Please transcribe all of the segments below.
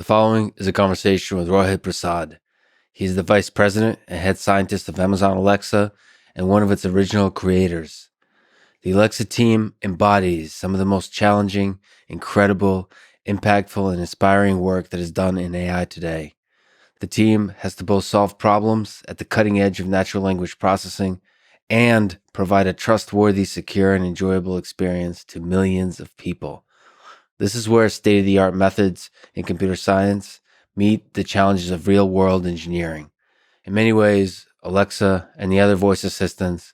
The following is a conversation with Rohit Prasad. He's the vice president and head scientist of Amazon Alexa and one of its original creators. The Alexa team embodies some of the most challenging, incredible, impactful, and inspiring work that is done in AI today. The team has to both solve problems at the cutting edge of natural language processing and provide a trustworthy, secure, and enjoyable experience to millions of people. This is where state-of-the-art methods in computer science meet the challenges of real-world engineering. In many ways, Alexa and the other voice assistants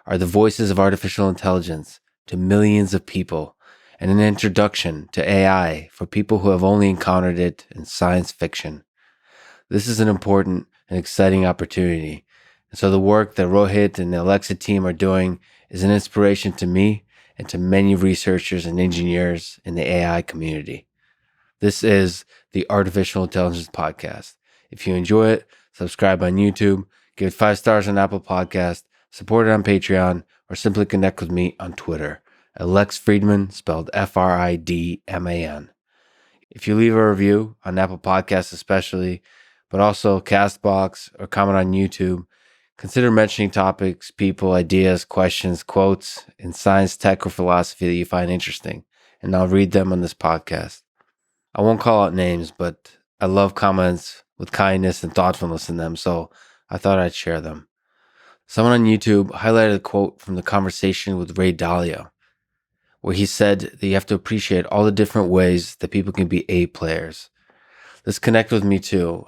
are the voices of artificial intelligence to millions of people and an introduction to AI for people who have only encountered it in science fiction. This is an important and exciting opportunity. And so the work that Rohit and the Alexa team are doing is an inspiration to me and to many researchers and engineers in the AI community. This is the Artificial Intelligence Podcast. If you enjoy it, subscribe on YouTube, give it 5 stars on Apple Podcast, support it on Patreon, or simply connect with me on Twitter at Lex Fridman, spelled Fridman. If you leave a review on Apple Podcasts especially, but also CastBox or comment on YouTube, consider mentioning topics, people, ideas, questions, quotes in science, tech, or philosophy that you find interesting, and I'll read them on this podcast. I won't call out names, but I love comments with kindness and thoughtfulness in them, so I thought I'd share them. Someone on YouTube highlighted a quote from the Conversation with Ray Dalio, where he said that you have to appreciate all the different ways that people can be A players. This connected with me too.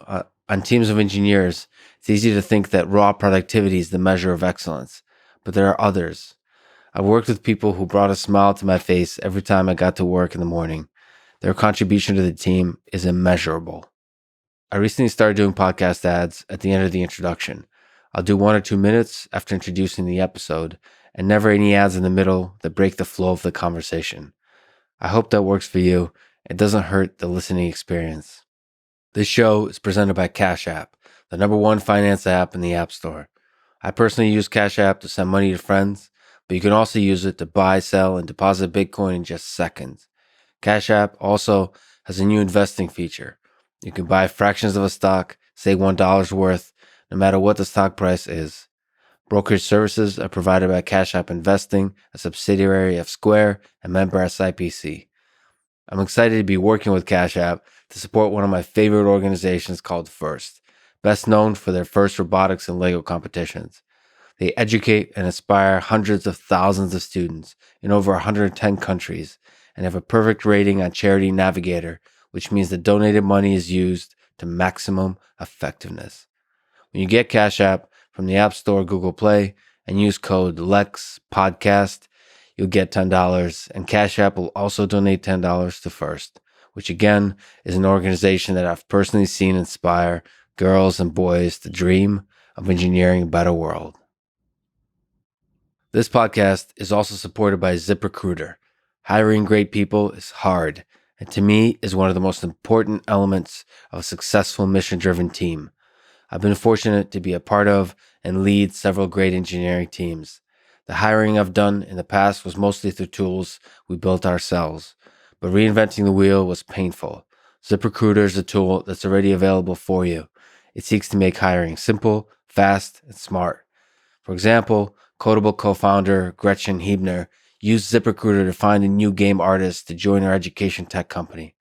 On teams of engineers, it's easy to think that raw productivity is the measure of excellence, but there are others. I've worked with people who brought a smile to my face every time I got to work in the morning. Their contribution to the team is immeasurable. I recently started doing podcast ads at the end of the introduction. I'll do 1 or 2 minutes after introducing the episode, and never any ads in the middle that break the flow of the conversation. I hope that works for you. It doesn't hurt the listening experience. This show is presented by Cash App, the #1 finance app in the App Store. I personally use Cash App to send money to friends, but you can also use it to buy, sell, and deposit Bitcoin in just seconds. Cash App also has a new investing feature. You can buy fractions of a stock, say $1 worth, no matter what the stock price is. Brokerage services are provided by Cash App Investing, a subsidiary of Square and member SIPC. I'm excited to be working with Cash App to support one of my favorite organizations called FIRST, best known for their FIRST robotics and Lego competitions. They educate and inspire hundreds of thousands of students in over 110 countries and have a perfect rating on Charity Navigator, which means the donated money is used to maximum effectiveness. When you get Cash App from the App Store or Google Play and use code LEXPODCAST, you'll get $10, and Cash App will also donate $10 to FIRST, which again is an organization that I've personally seen inspire girls and boys to dream of engineering a better world. This podcast is also supported by ZipRecruiter. Hiring great people is hard, and to me is one of the most important elements of a successful mission-driven team. I've been fortunate to be a part of and lead several great engineering teams. The hiring I've done in the past was mostly through tools we built ourselves, but reinventing the wheel was painful. ZipRecruiter is a tool that's already available for you. It seeks to make hiring simple, fast, and smart. For example, Codable co-founder Gretchen Hebner used ZipRecruiter to find a new game artist to join her education tech company.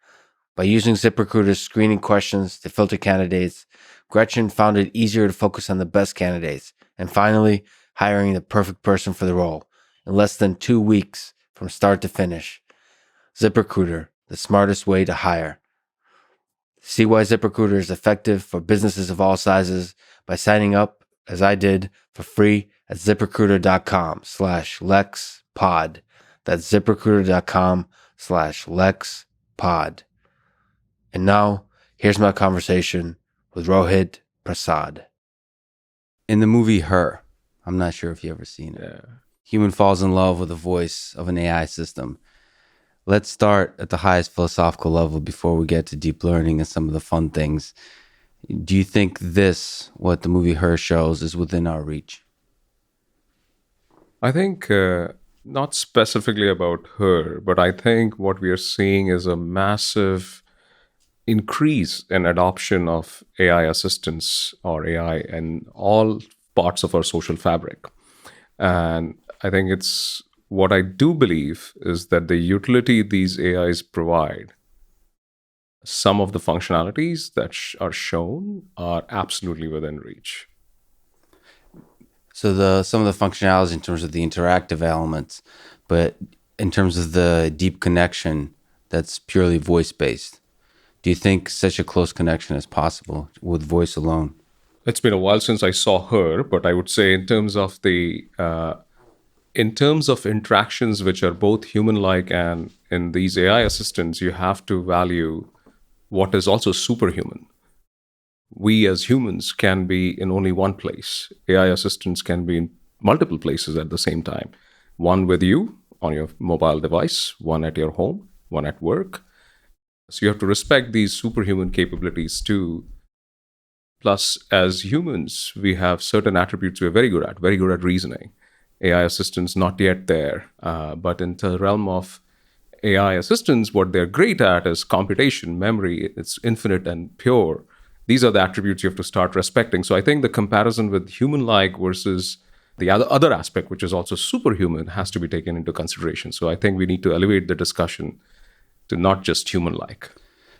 By using ZipRecruiter's screening questions to filter candidates, Gretchen found it easier to focus on the best candidates, and finally, hiring the perfect person for the role in less than 2 weeks from start to finish. ZipRecruiter, the smartest way to hire. See why ZipRecruiter is effective for businesses of all sizes by signing up, as I did, for free at ZipRecruiter.com/LexPod. That's ZipRecruiter.com/LexPod. And now, here's my conversation with Rohit Prasad. In the movie Her, I'm not sure if you've ever seen it. Yeah. Human falls in love with the voice of an AI system. Let's start at the highest philosophical level before we get to deep learning and some of the fun things. Do you think this, what the movie Her shows, is within our reach? I think not specifically about her, but I think what we are seeing is a massive increase in adoption of AI assistants or AI in all parts of our social fabric. And I think it's what I do believe is that the utility these AIs provide, some of the functionalities that are shown are absolutely within reach. So the some of the functionalities in terms of the interactive elements, but in terms of the deep connection that's purely voice based. Do you think such a close connection is possible with voice alone? It's been a while since I saw her, but I would say in terms of interactions which are both human-like and in these AI assistants, you have to value what is also superhuman. We as humans can be in only one place. AI assistants can be in multiple places at the same time. One with you on your mobile device, one at your home, one at work. So you have to respect these superhuman capabilities too. Plus, as humans, we have certain attributes we're very good at reasoning. AI assistants not yet there, but in the realm of AI assistants, what they're great at is computation, memory. It's infinite and pure. These are the attributes you have to start respecting. So I think the comparison with human-like versus the other aspect, which is also superhuman, has to be taken into consideration. So I think we need to elevate the discussion to not just human-like.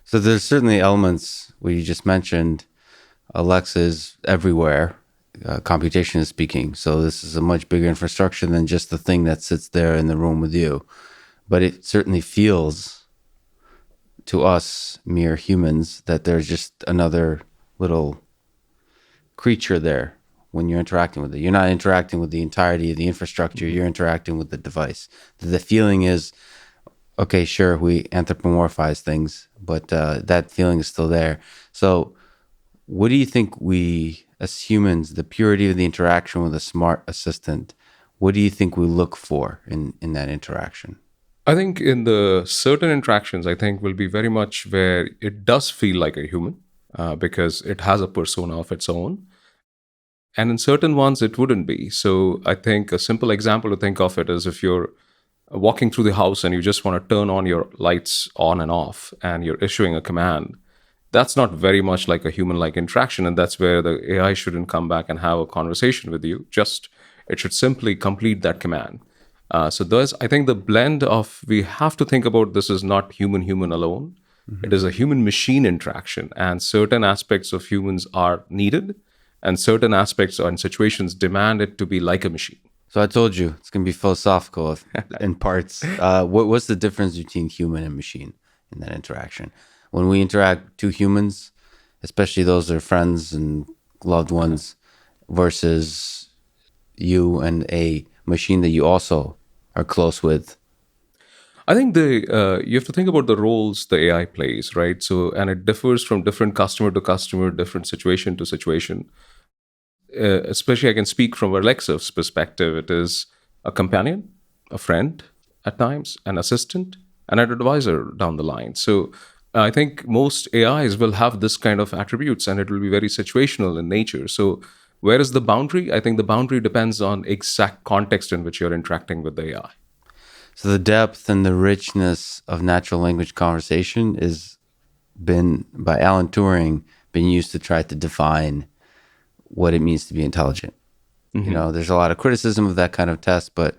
So there's certainly elements where you just mentioned Alexa is everywhere, computation is speaking. So this is a much bigger infrastructure than just the thing that sits there in the room with you. But it certainly feels to us, mere humans, that there's just another little creature there when you're interacting with it. You're not interacting with the entirety of the infrastructure, you're interacting with the device. The feeling is, okay, sure, we anthropomorphize things, but that feeling is still there. So, what do you think we, as humans, the purity of the interaction with a smart assistant, what do you think we look for in that interaction? I think in the certain interactions, I think will be very much where it does feel like a human because it has a persona of its own. And in certain ones, it wouldn't be. So I think a simple example to think of it is if you're walking through the house and you just want to turn on your lights on and off and you're issuing a command, that's not very much like a human like interaction. And that's where the AI shouldn't come back and have a conversation with you. Just it should simply complete that command. So there's, I think the blend of we have to think about this is not human alone. It is a human machine interaction, and certain aspects of humans are needed, and certain aspects and situations demand it to be like a machine. So I told you it's going to be philosophical in parts. What's the difference between human and machine in that interaction? When we interact, two humans, especially those that are friends and loved ones, versus you and a machine that you also are close with. I think the you have to think about the roles the AI plays, right? So, and it differs from different customer to customer, different situation to situation. Especially, I can speak from Alexa's perspective. It is a companion, a friend at times, an assistant, and an advisor down the line. So, I think most AIs will have this kind of attributes, and it will be very situational in nature. So, where is the boundary? I think the boundary depends on exact context in which you're interacting with the AI. So the depth and the richness of natural language conversation is been by Alan Turing been used to try to define what it means to be intelligent. You know, there's a lot of criticism of that kind of test, but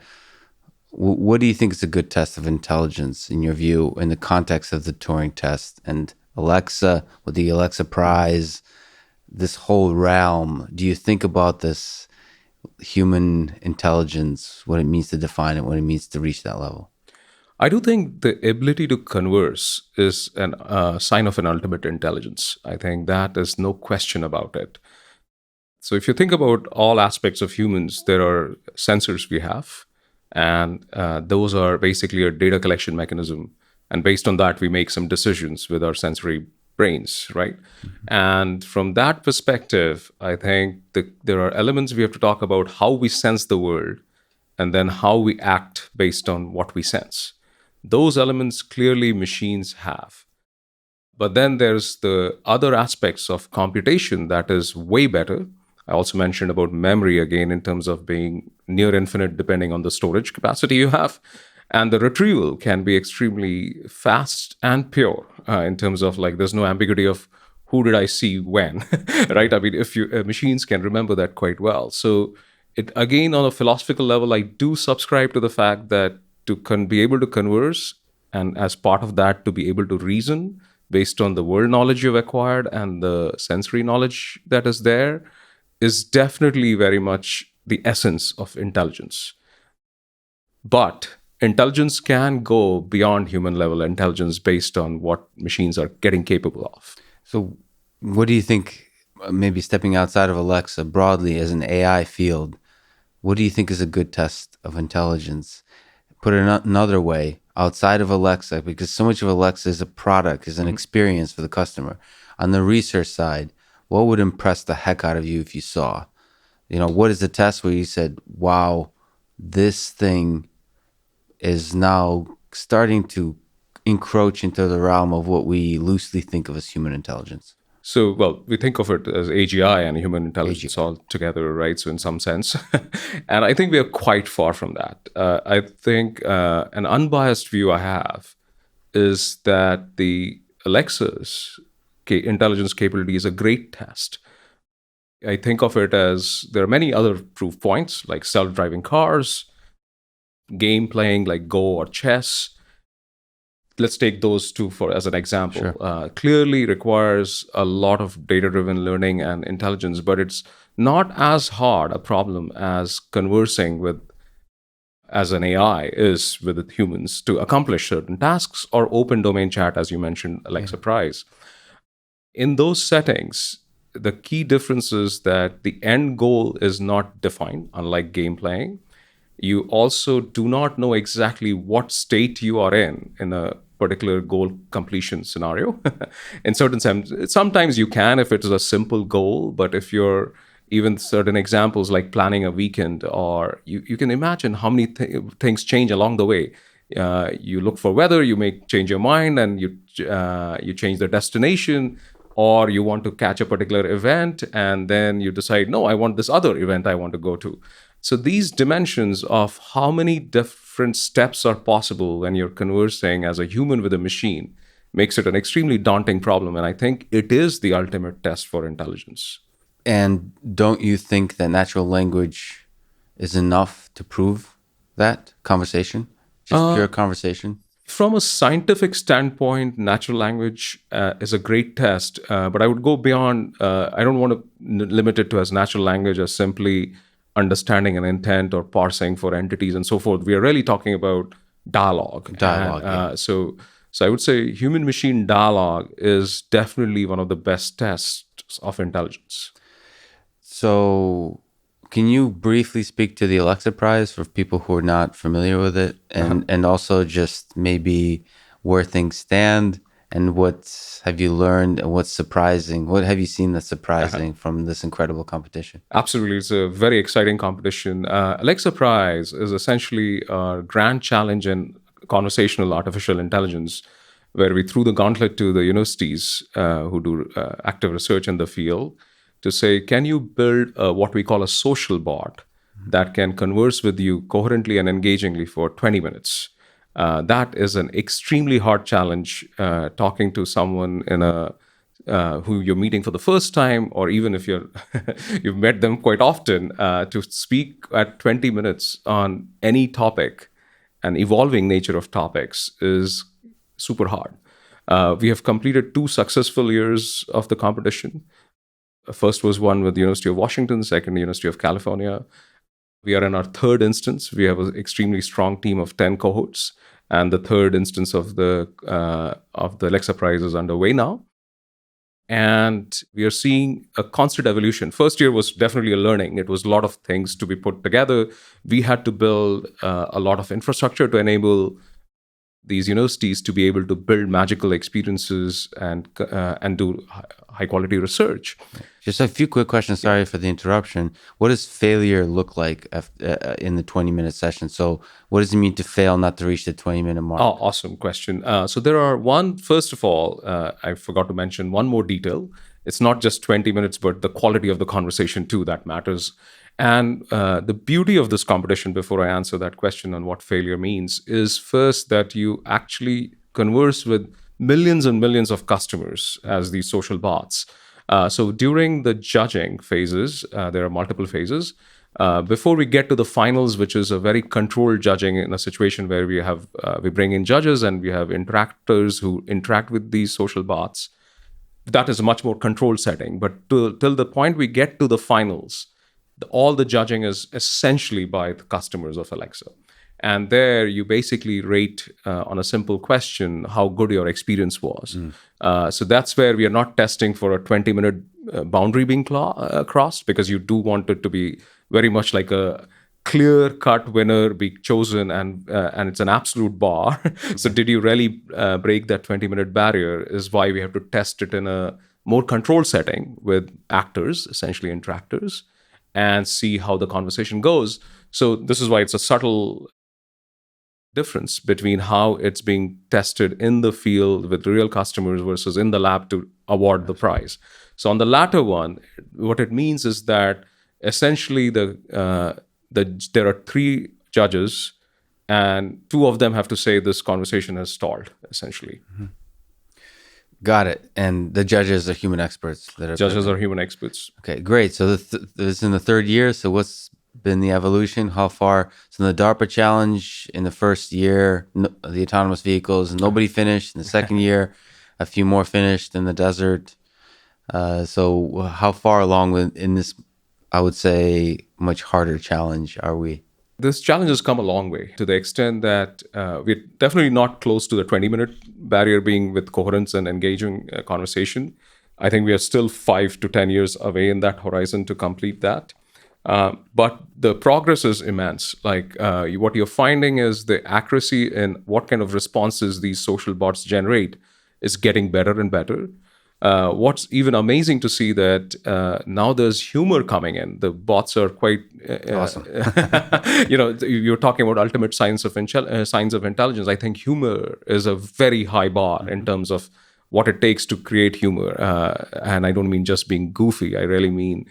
what do you think is a good test of intelligence in your view in the context of the Turing test and Alexa with the Alexa Prize, this whole realm? Do you think about this human intelligence, what it means to define it, what it means to reach that level? I do think the ability to converse is a sign of an ultimate intelligence. I think that is no question about it. So, if you think about all aspects of humans, there are sensors we have, and those are basically a data collection mechanism. And based on that, we make some decisions with our sensory brains, right? And from that perspective, I think there are elements we have to talk about how we sense the world and then how we act based on what we sense. Those elements clearly machines have. But then there's the other aspects of computation that is way better. I also mentioned about memory again in terms of being near infinite depending on the storage capacity you have. And the retrieval can be extremely fast and pure. in terms of like there's no ambiguity of who did I see when, right? I mean, if you machines can remember that quite well. So it again on a philosophical level, I do subscribe to the fact that be able to converse, and as part of that, to be able to reason based on the world knowledge you've acquired and the sensory knowledge that is there, is definitely very much the essence of intelligence. But intelligence can go beyond human level intelligence based on what machines are getting capable of. So, what do you think, maybe stepping outside of Alexa broadly as an AI field, what do you think is a good test of intelligence? Put it another way, outside of Alexa, because so much of Alexa is a product, is an experience for the customer. On the research side, what would impress the heck out of you if you saw? What is the test where you said, wow, this thing is now starting to encroach into the realm of what we loosely think of as human intelligence? So, well, we think of it as AGI and human intelligence AGI. all together, right? So, in some sense, and I think we are quite far from that. I think an unbiased view I have is that the Alexa's intelligence capability is a great test. I think of it as there are many other proof points like self-driving cars, game playing like Go or chess. Let's take those two for as an example. Sure. Clearly requires a lot of data-driven learning and intelligence, but it's not as hard a problem as conversing with as an AI is with humans to accomplish certain tasks, or open domain chat, as you mentioned, Alexa Prize. In those settings, the key difference is that the end goal is not defined, unlike game playing. You also do not know exactly what state you are in a particular goal completion scenario. In certain sense, sometimes you can if it is a simple goal, but if you're even certain examples like planning a weekend, or you can imagine how many things change along the way. You look for weather, you may change your mind, and you change the destination, or you want to catch a particular event, and then you decide, no, I want this other event I want to go to. So these dimensions of how many different steps are possible when you're conversing as a human with a machine makes it an extremely daunting problem. And I think it is the ultimate test for intelligence. And don't you think that natural language is enough to prove that conversation? Just pure conversation? From a scientific standpoint, natural language is a great test, but I would go beyond. I don't want to limit it to as natural language as simply understanding an intent or parsing for entities and so forth. We are really talking about dialogue. Dialogue, And, so I would say human-machine dialogue is definitely one of the best tests of intelligence. So, can you briefly speak to the Alexa Prize for people who are not familiar with it, and also just maybe where things stand, and what have you learned, and what's surprising? What have you seen that's surprising from this incredible competition? Absolutely. It's a very exciting competition. Alexa Prize is essentially a grand challenge in conversational artificial intelligence, where we threw the gauntlet to the universities who do active research in the field to say, can you build what we call a social bot that can converse with you coherently and engagingly for 20 minutes? That is an extremely hard challenge, talking to someone in a who you're meeting for the first time, or even if you've met them quite often, to speak at 20 minutes on any topic, an evolving nature of topics, is super hard. We have completed 2 successful years of the competition. First was one with the University of Washington, second University of California. We are in our 3rd instance. We have an extremely strong team of 10 cohorts, and the 3rd instance of the Alexa Prize is underway now. And we are seeing a constant evolution. First year was definitely a learning. It was a lot of things to be put together. We had to build a lot of infrastructure to enable these universities to be able to build magical experiences and do high quality research. Just a few quick questions. Sorry for the interruption. What does failure look like in the 20-minute session? So what does it mean to fail, not to reach the 20-minute mark? Oh, awesome question. So there are first of all, I forgot to mention one more detail. It's not just 20 minutes, but the quality of the conversation too, that matters. And the beauty of this competition, before I answer that question on what failure means, is first that you actually converse with millions and millions of customers as these social bots. So during the judging phases, there are multiple phases. Before we get to the finals, which is a very controlled judging in a situation where we bring in judges and we have interactors who interact with these social bots. That is a much more controlled setting. But till the point we get to the finals, all the judging is essentially by the customers of Alexa. And there you basically rate on a simple question how good your experience was. So that's where we are not testing for a 20-minute boundary being crossed, because you do want it to be very much like a clear-cut winner be chosen, and it's an absolute bar. So did you really break that 20-minute barrier is why we have to test it in a more controlled setting with actors, essentially interactors, and see how the conversation goes. So this is why it's a subtle difference between how it's being tested in the field with real customers versus in the lab to award the prize. So on the latter one, what it means is that essentially there are 3 judges, and 2 of them have to say this conversation has stalled, essentially. Got it. And the judges are human experts. Judges are human experts. Okay, great. So this is in the 3rd year. So what's been the evolution? How far? So in the DARPA challenge, in the first year, the autonomous vehicles, nobody finished. In the second year, a few more finished in the desert. So how far along in this, I would say, much harder challenge are we? This challenge has come a long way, to the extent that we're definitely not close to the 20-minute barrier being with coherence and engaging conversation. I think we are still 5 to 10 years away in that horizon to complete that. But the progress is immense. Like what you're finding is the accuracy in what kind of responses these social bots generate is getting better and better. What's even amazing to see that now there's humor coming in. The bots are quite Awesome. You're talking about ultimate science of intelligence. I think humor is a very high bar in terms of what it takes to create humor. And I don't mean just being goofy. I really mean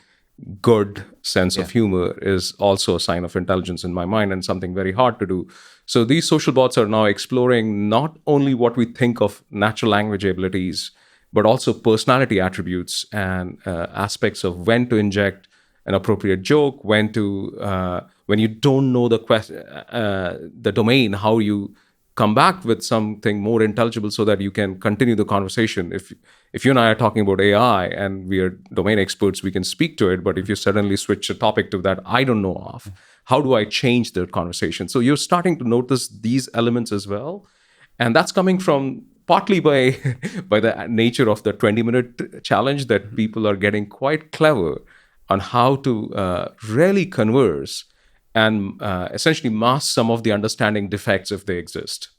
good sense of humor is also a sign of intelligence in my mind, and something very hard to do. So these social bots are now exploring not only what we think of natural language abilities, but also personality attributes and aspects of when to inject an appropriate joke, when you don't know the domain, how you come back with something more intelligible so that you can continue the conversation. If you and I are talking about AI and we are domain experts, we can speak to it. But if you suddenly switch a topic to that I don't know of, how do I change the conversation? So you're starting to notice these elements as well. And that's coming from partly by the nature of the 20-minute challenge, that people are getting quite clever on how to really converse and essentially mask some of the understanding defects if they exist.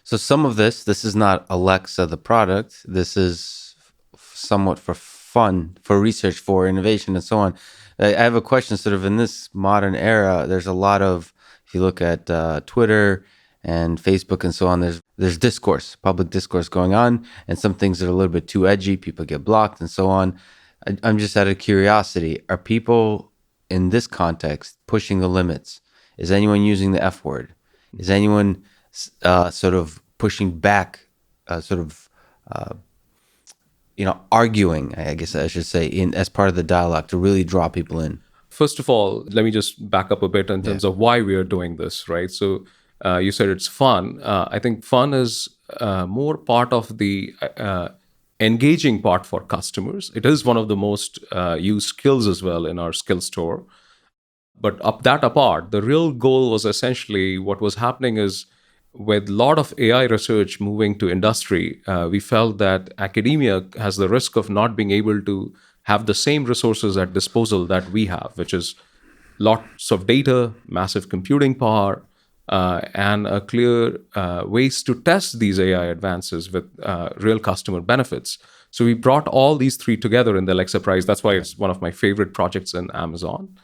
So some of this is not Alexa, the product. This is somewhat for fun, for research, for innovation, and so on. I have a question sort of in this modern era. There's a lot of, if you look at Twitter and Facebook and so on, there's discourse, public discourse going on, and some things that are a little bit too edgy, people get blocked and so on. I'm just out of curiosity, are people in this context pushing the limits? Is anyone using the F word? Is anyone sort of pushing back, arguing, I guess I should say, as part of the dialogue to really draw people in? First of all, let me just back up a bit in terms of why we are doing this, right? So you said it's fun. I think fun is more part of the engaging part for customers. It is one of the most used skills as well in our skill store. But that apart, the real goal was essentially what was happening is, with a lot of AI research moving to industry, we felt that academia has the risk of not being able to have the same resources at disposal that we have, which is lots of data, massive computing power, and a clear ways to test these AI advances with real customer benefits. So we brought all these 3 together in the Alexa Prize. That's why it's one of my favorite projects in Amazon.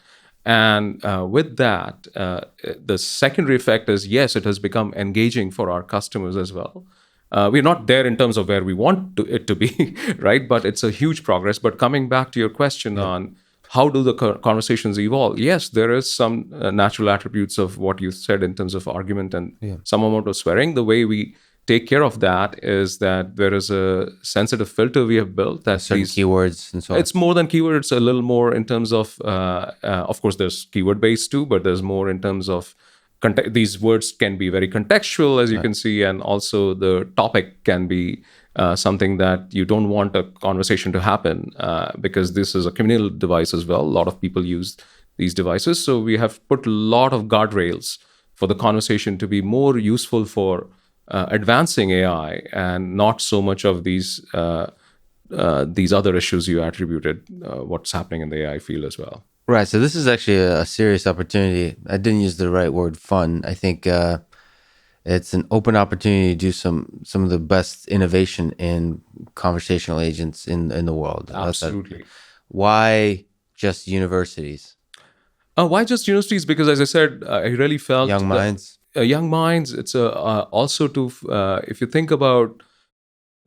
And with that, the secondary effect is, yes, it has become engaging for our customers as well. We're not there in terms of where we want it to be, right? But it's a huge progress. But coming back to your question on how do the conversations evolve? Yes, there is some natural attributes of what you said in terms of argument and some amount of swearing. The way we take care of that is that there is a sensitive filter we have built that certain keywords and so on. it's more than keyword. It's a little more in terms of course, there's keyword based too, but there's more in terms of these words can be very contextual, as you can see, and also the topic can be something that you don't want a conversation to happen because this is a communal device as well. A lot of people use these devices. So we have put a lot of guardrails for the conversation to be more useful for advancing AI and not so much of these other issues you attributed what's happening in the AI field as well. Right. So this is actually a serious opportunity. I didn't use the right word, fun. I think it's an open opportunity to do some of the best innovation in conversational agents in the world. Absolutely. Why just universities? Why just universities? Because as I said, I really felt Young minds. Young minds. It's also to if you think about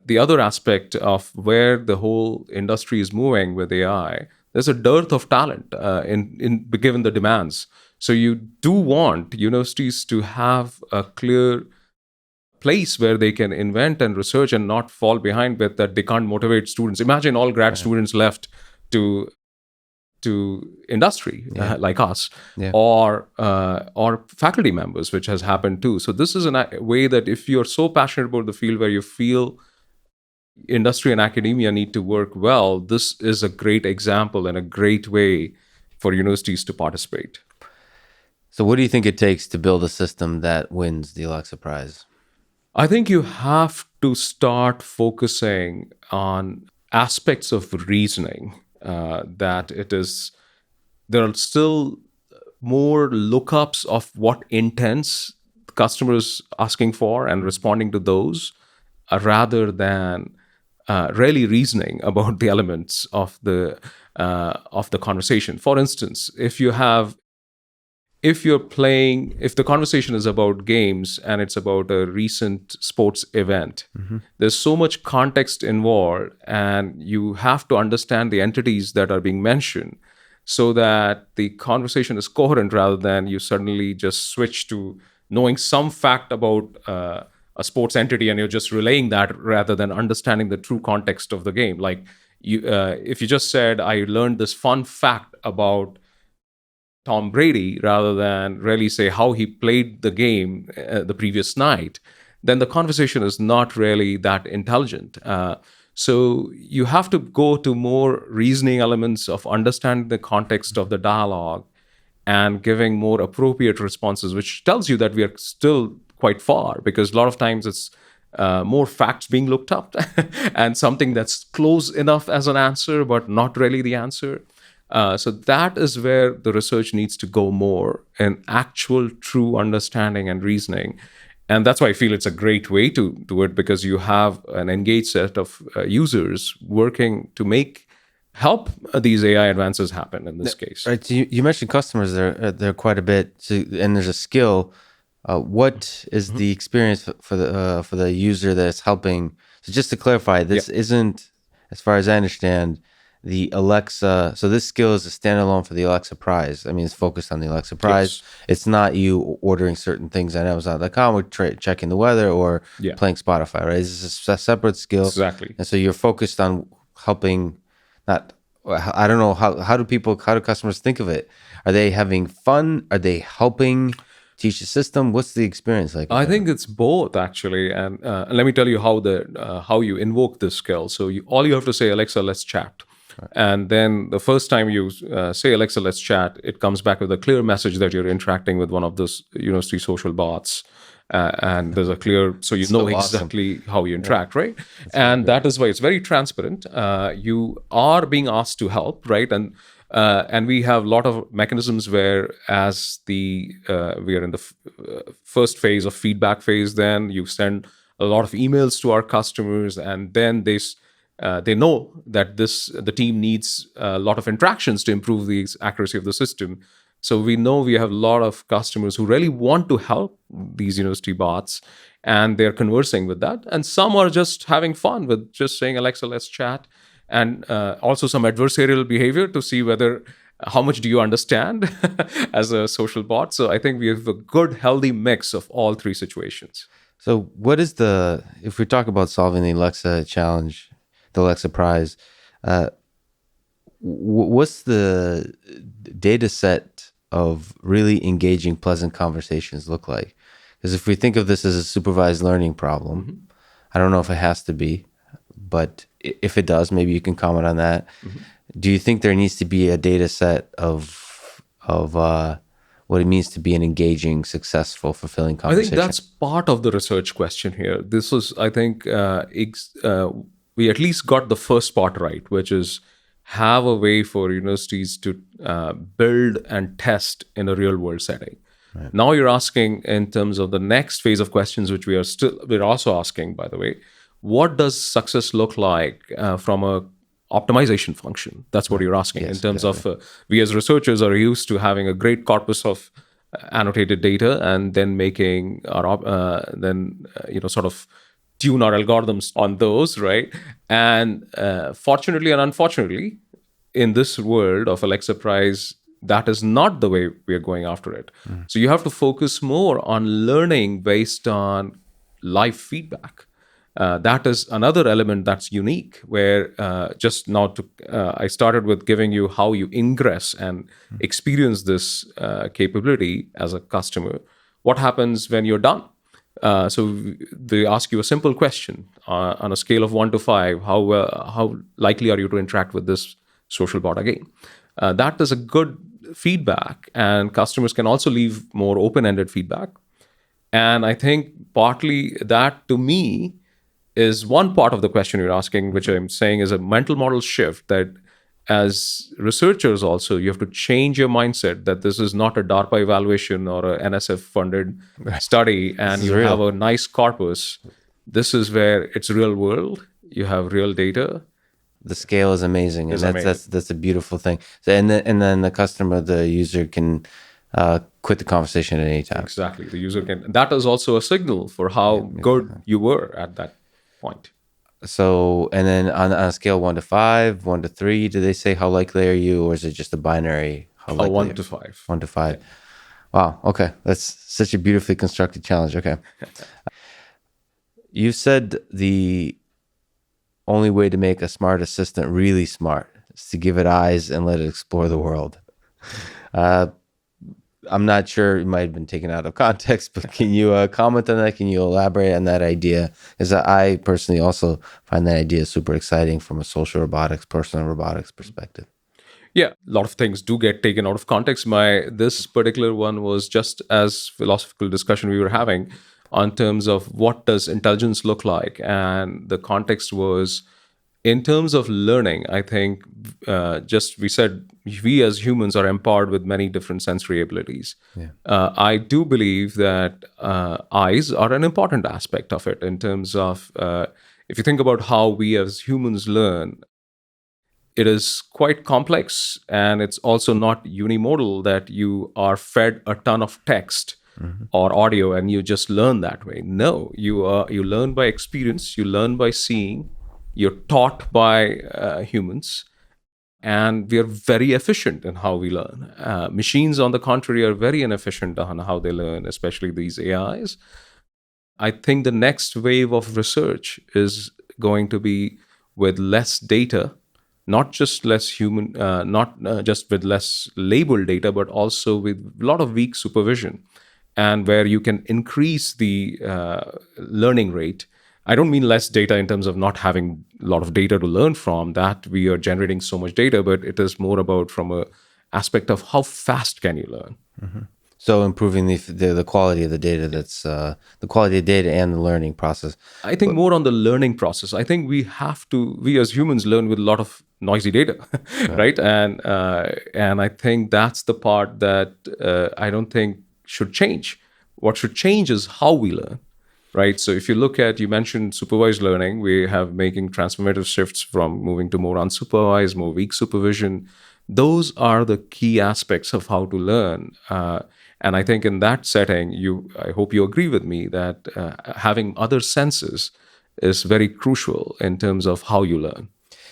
the other aspect of where the whole industry is moving with AI, there's a dearth of talent in given the demands. So you do want universities to have a clear place where they can invent and research and not fall behind with that they can't motivate students. Imagine all grad students left to industry like us, or faculty members, which has happened too. So this is a way that if you're so passionate about the field where you feel industry and academia need to work well, this is a great example and a great way for universities to participate. So what do you think it takes to build a system that wins the Alexa Prize? I think you have to start focusing on aspects of reasoning that it is, there are still more lookups of what intents the customers asking for and responding to those rather than really reasoning about the elements of the conversation. For instance, if the conversation is about games and it's about a recent sports event, there's so much context involved, and you have to understand the entities that are being mentioned so that the conversation is coherent rather than you suddenly just switch to knowing some fact about a sports entity and you're just relaying that rather than understanding the true context of the game. Like if you just said, I learned this fun fact about Tom Brady rather than really say how he played the game the previous night, then the conversation is not really that intelligent. So you have to go to more reasoning elements of understanding the context of the dialogue and giving more appropriate responses, which tells you that we are still quite far, because a lot of times it's more facts being looked up and something that's close enough as an answer, but not really the answer. So that is where the research needs to go more in actual true understanding and reasoning. And that's why I feel it's a great way to do it, because you have an engaged set of users working to help these AI advances happen in this case. Right. So you mentioned customers there quite a bit, and there's a skill. What is the experience for the user that's helping? So just to clarify, this isn't, as far as I understand, the Alexa. So this skill is a standalone for the Alexa Prize. I mean, it's focused on the Alexa Prize. Yes. It's not you ordering certain things on Amazon.com or checking the weather or playing Spotify, right? This is a separate skill. Exactly. And so you're focused on helping. I don't know how do customers think of it? Are they having fun? Are they helping teach the system? What's the experience like? I think it's both, actually. And let me tell you how you invoke this skill. So all you have to say, Alexa, let's chat. Right. And then the first time you say, Alexa, let's chat, it comes back with a clear message that you're interacting with one of those university social bots. And there's a clear, so you know exactly how you interact, right? And that is why it's very transparent. You are being asked to help, right? And we have a lot of mechanisms where, as we are in the first phase of feedback phase, then you send a lot of emails to our customers, and then they know that the team needs a lot of interactions to improve the accuracy of the system. So we know we have a lot of customers who really want to help these university bots, and they're conversing with that. And some are just having fun with just saying, Alexa, let's chat. And also some adversarial behavior to see how much do you understand as a social bot. So I think we have a good, healthy mix of all three situations. So, what is if we talk about solving the Alexa challenge, the Alexa prize, uh, what's the data set of really engaging, pleasant conversations look like? Because if we think of this as a supervised learning problem, Mhm. I don't know if it has to be, but if it does, maybe you can comment on that. Mhm. Do you think there needs to be a data set of what it means to be an engaging, successful, fulfilling I think conversation? that's part of the research question here. This was, I think, we at least got the first part right, which is have a way for universities to build and test in a real world setting. Right. Now you're asking in terms of the next phase of questions, which we're also asking, by the way, what does success look like from a optimization function? That's what Right. you're asking in Yes, terms of exactly. we as researchers are used to having a great corpus of annotated data and then making our sort of tune our algorithms on those, right? And fortunately and unfortunately, in this world of Alexa Prize, that is not the way we are going after it. Mm. So you have to focus more on learning based on live feedback. That is another element that's unique. Where just now, I started with giving you how you ingress and experience this capability as a customer. What happens when you're done? So they ask you a simple question on a scale of 1 to 5. How likely are you to interact with this social bot again? That is a good feedback, and customers can also leave more open-ended feedback. And I think partly that, to me, is one part of the question you're asking, which I'm saying is a mental model shift that as researchers also, you have to change your mindset that this is not a DARPA evaluation or a NSF funded Right. study This and is you have real. a nice corpus. This is where it's real world. You have real data. The scale is amazing, and Is that's amazing. that's a beautiful thing. So, and then the customer, the user, can quit the conversation at any time. Exactly. The user can. That is also a signal for Yeah, how good you were at that point. so, and then on a scale 1 to 5, 1 to 3, do they say how likely are you, or is it just a binary? How A likely? 1 to 5. 1 to 5. Yeah. Wow. Okay, that's such a beautifully constructed challenge. Okay, you said the only way to make a smart assistant really smart is to give it eyes and let it explore the world. Uh, I'm not sure, it might have been taken out of context, but can you comment on that? Can you elaborate on that idea? Because I personally also find that idea super exciting from a social robotics, personal robotics perspective. Yeah, a lot of things do get taken out of context. This particular one was just as philosophical discussion we were having on terms of what does intelligence look like, and the context was in terms of learning. I think just we said we as humans are empowered with many different sensory abilities. Yeah. I do believe that eyes are an important aspect of it in terms of if you think about how we as humans learn, it is quite complex, and it's also not unimodal that you are fed a ton of text Mm-hmm. or audio and you just learn that way. No, you learn by experience, you learn by seeing, you're taught by humans, and we are very efficient in how we learn. Machines, on the contrary, are very inefficient on how they learn, especially these AIs. I think the next wave of research is going to be with less data, not just less human, not just with less labeled data, but also with a lot of weak supervision, and where you can increase the learning rate. I don't mean less data in terms of not having a lot of data to learn from, that we are generating so much data, but it is more about from a aspect of how fast can you learn. Mm-hmm. So improving the quality of the data, that's the quality of data and the learning process. I think But more on the learning process. I think we as humans learn with a lot of noisy data, right. right? And I think that's the part that I don't think should change. What should change is how we learn, right? So if you look at, you mentioned supervised learning, we have making transformative shifts from moving to more unsupervised, more weak supervision. Those are the key aspects of how to learn. And I think in that setting, I hope you agree with me that having other senses is very crucial in terms of how you learn.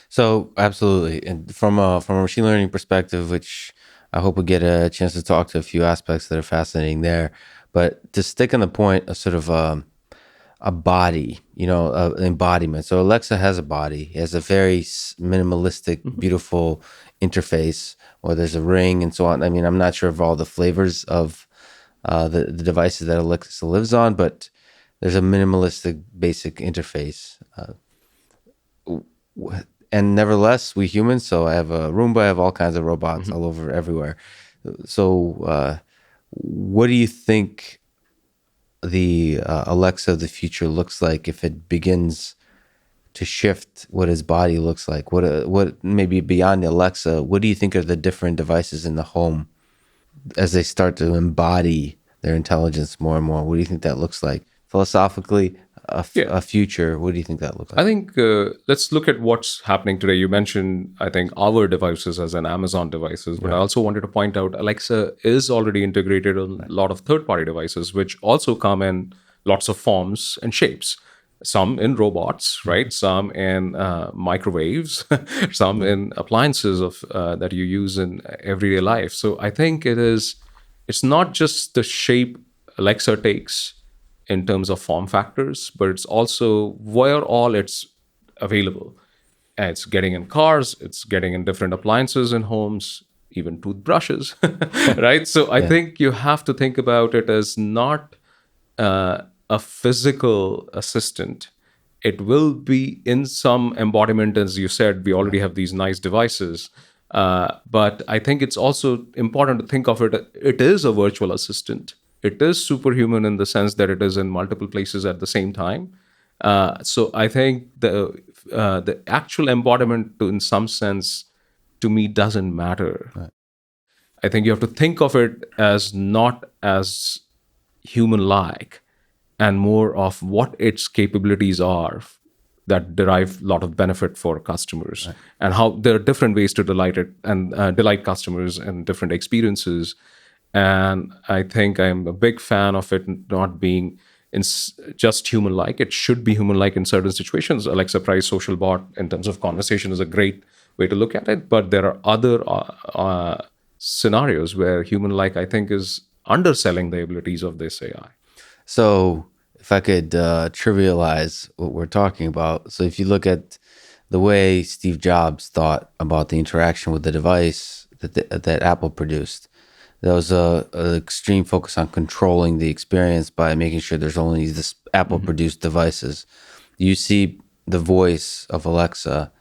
So absolutely, and from a machine learning perspective, which I hope we get a chance to talk to a few aspects that are fascinating there. But to stick on the point of sort of a body, an embodiment. So Alexa has a body. It has a very minimalistic, beautiful interface where there's a ring and so on. I mean, I'm not sure of all the flavors of the devices that Alexa lives on, but there's a minimalistic, basic interface. And nevertheless, we humans, so I have a Roomba, I have all kinds of robots all over everywhere. So, what do you think the Alexa of the future looks like if it begins to shift what his body looks like? What maybe beyond Alexa, what do you think are the different devices in the home as they start to embody their intelligence more and more? What do you think that looks like philosophically? Yeah. A future. What do you think that looks I like? think let's look at what's happening today. You mentioned, I think, our devices as an Amazon devices, but I also wanted to point out Alexa is already integrated on a lot of third-party devices, which also come in lots of forms and shapes. Some in robots, right? Some in microwaves, some in appliances of that you use in everyday life. So I think it's not just the shape Alexa takes in terms of form factors, but it's also where all it's available. And it's getting in cars, it's getting in different appliances in homes, even toothbrushes, right? So I Yeah. think you have to think about it as not a physical assistant. It will be in some embodiment, as you said. We already have these nice devices, but I think it's also important to think of it. It is a virtual assistant. It is superhuman in the sense that it is in multiple places at the same time. So I think the actual embodiment, in some sense, to me, doesn't matter. I think you have to think of it as not as human-like and more of what its capabilities are that derive a lot of benefit for customers and how there are different ways to delight it and delight customers and different experiences. And I think I'm a big fan of it not being just human like. It should be human like in certain situations. Alexa Price Social Bot in terms of conversation is a great way to look at it, but there are other scenarios where human like, I think, is underselling the abilities of this AI. So, if I could trivialize what we're talking about, so if you look at the way Steve Jobs thought about the interaction with the device that Apple produced, there was a extreme focus on controlling the experience by making sure there's only this Apple produced devices. You see the voice of Alexa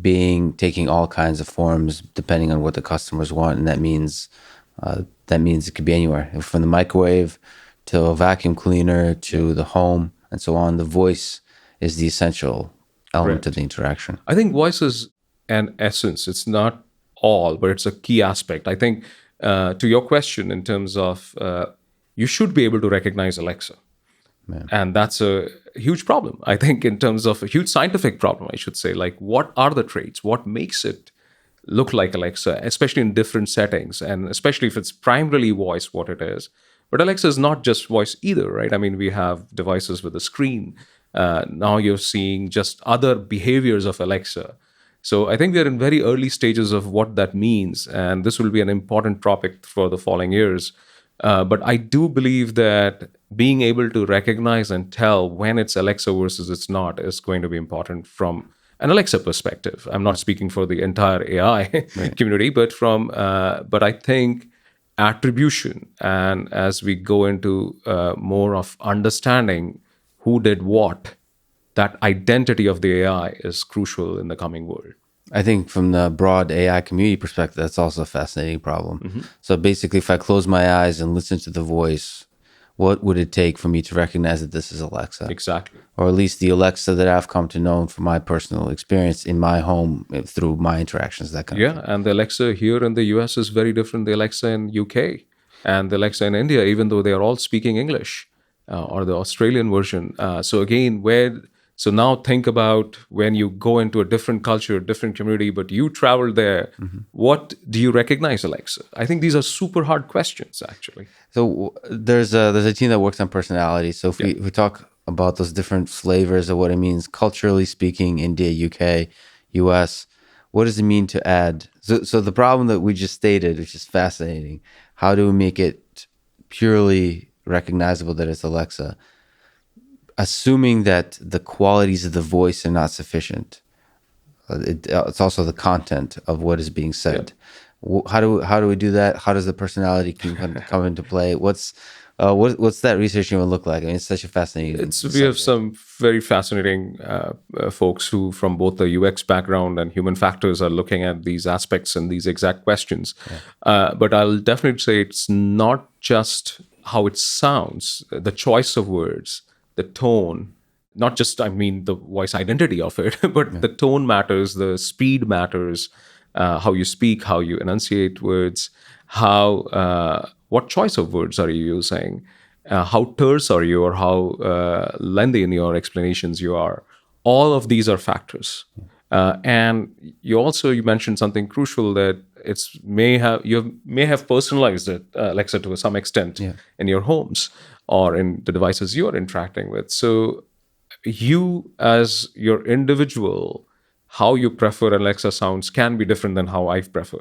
taking all kinds of forms depending on what the customers want, and that means it could be anywhere from the microwave to a vacuum cleaner to the home and so on. The voice is the essential element of Correct. the interaction. I think voice is an essence. It's not all, but it's a key aspect. I think to your question in terms of you should be able to recognize Alexa. And that's a huge problem, I think, in terms of a huge scientific problem, I should say. Like, what are the traits? What makes it look like Alexa, especially in different settings, and especially if it's primarily voice, what it is. But Alexa is not just voice either, right? I mean, we have devices with a screen. Now you're seeing just other behaviors of Alexa. So I think we're in very early stages of what that means, and this will be an important topic for the following years. But I do believe that being able to recognize and tell when it's Alexa versus it's not is going to be important from an Alexa perspective. I'm not speaking for the entire AI community, but I think attribution, and as we go into more of understanding who did what, that identity of the AI is crucial in the coming world. I think from the broad AI community perspective, that's also a fascinating problem. So basically, if I close my eyes and listen to the voice, what would it take for me to recognize that this is Alexa? Exactly. Or at least the Alexa that I've come to know from my personal experience in my home through my interactions, that kind of Yeah, thing. and the Alexa here in the US is very different than the Alexa in UK and the Alexa in India, even though they are all speaking English or the Australian version. So again, so now think about when you go into a different culture, different community, but you travel there, what do you recognize Alexa? I think these are super hard questions, actually. So there's a team that works on personality. So if Yeah. we talk about those different flavors of what it means culturally speaking, India, UK, US, what does it mean to add? So the problem that we just stated, which is fascinating, how do we make it purely recognizable that it's Alexa? assuming that the qualities of the voice are not sufficient. It's also the content of what is being said. How do we do that? How does the personality come into play? What's that research even look like? I mean, it's such a fascinating We subject. have some very fascinating folks who, from both the UX background and human factors, are looking at these aspects and these exact questions. But I'll definitely say it's not just how it sounds, the choice of words, the tone, not just, I mean, the voice identity of it, but the tone matters, the speed matters, how you speak, how you enunciate words, what choice of words are you using, how terse are you, or how lengthy in your explanations you are. All of these are factors. And you mentioned something crucial, that you may have personalized it, Alexa, to some extent in your homes or in the devices you are interacting with. So you, as your individual, how you prefer Alexa sounds can be different than how I prefer.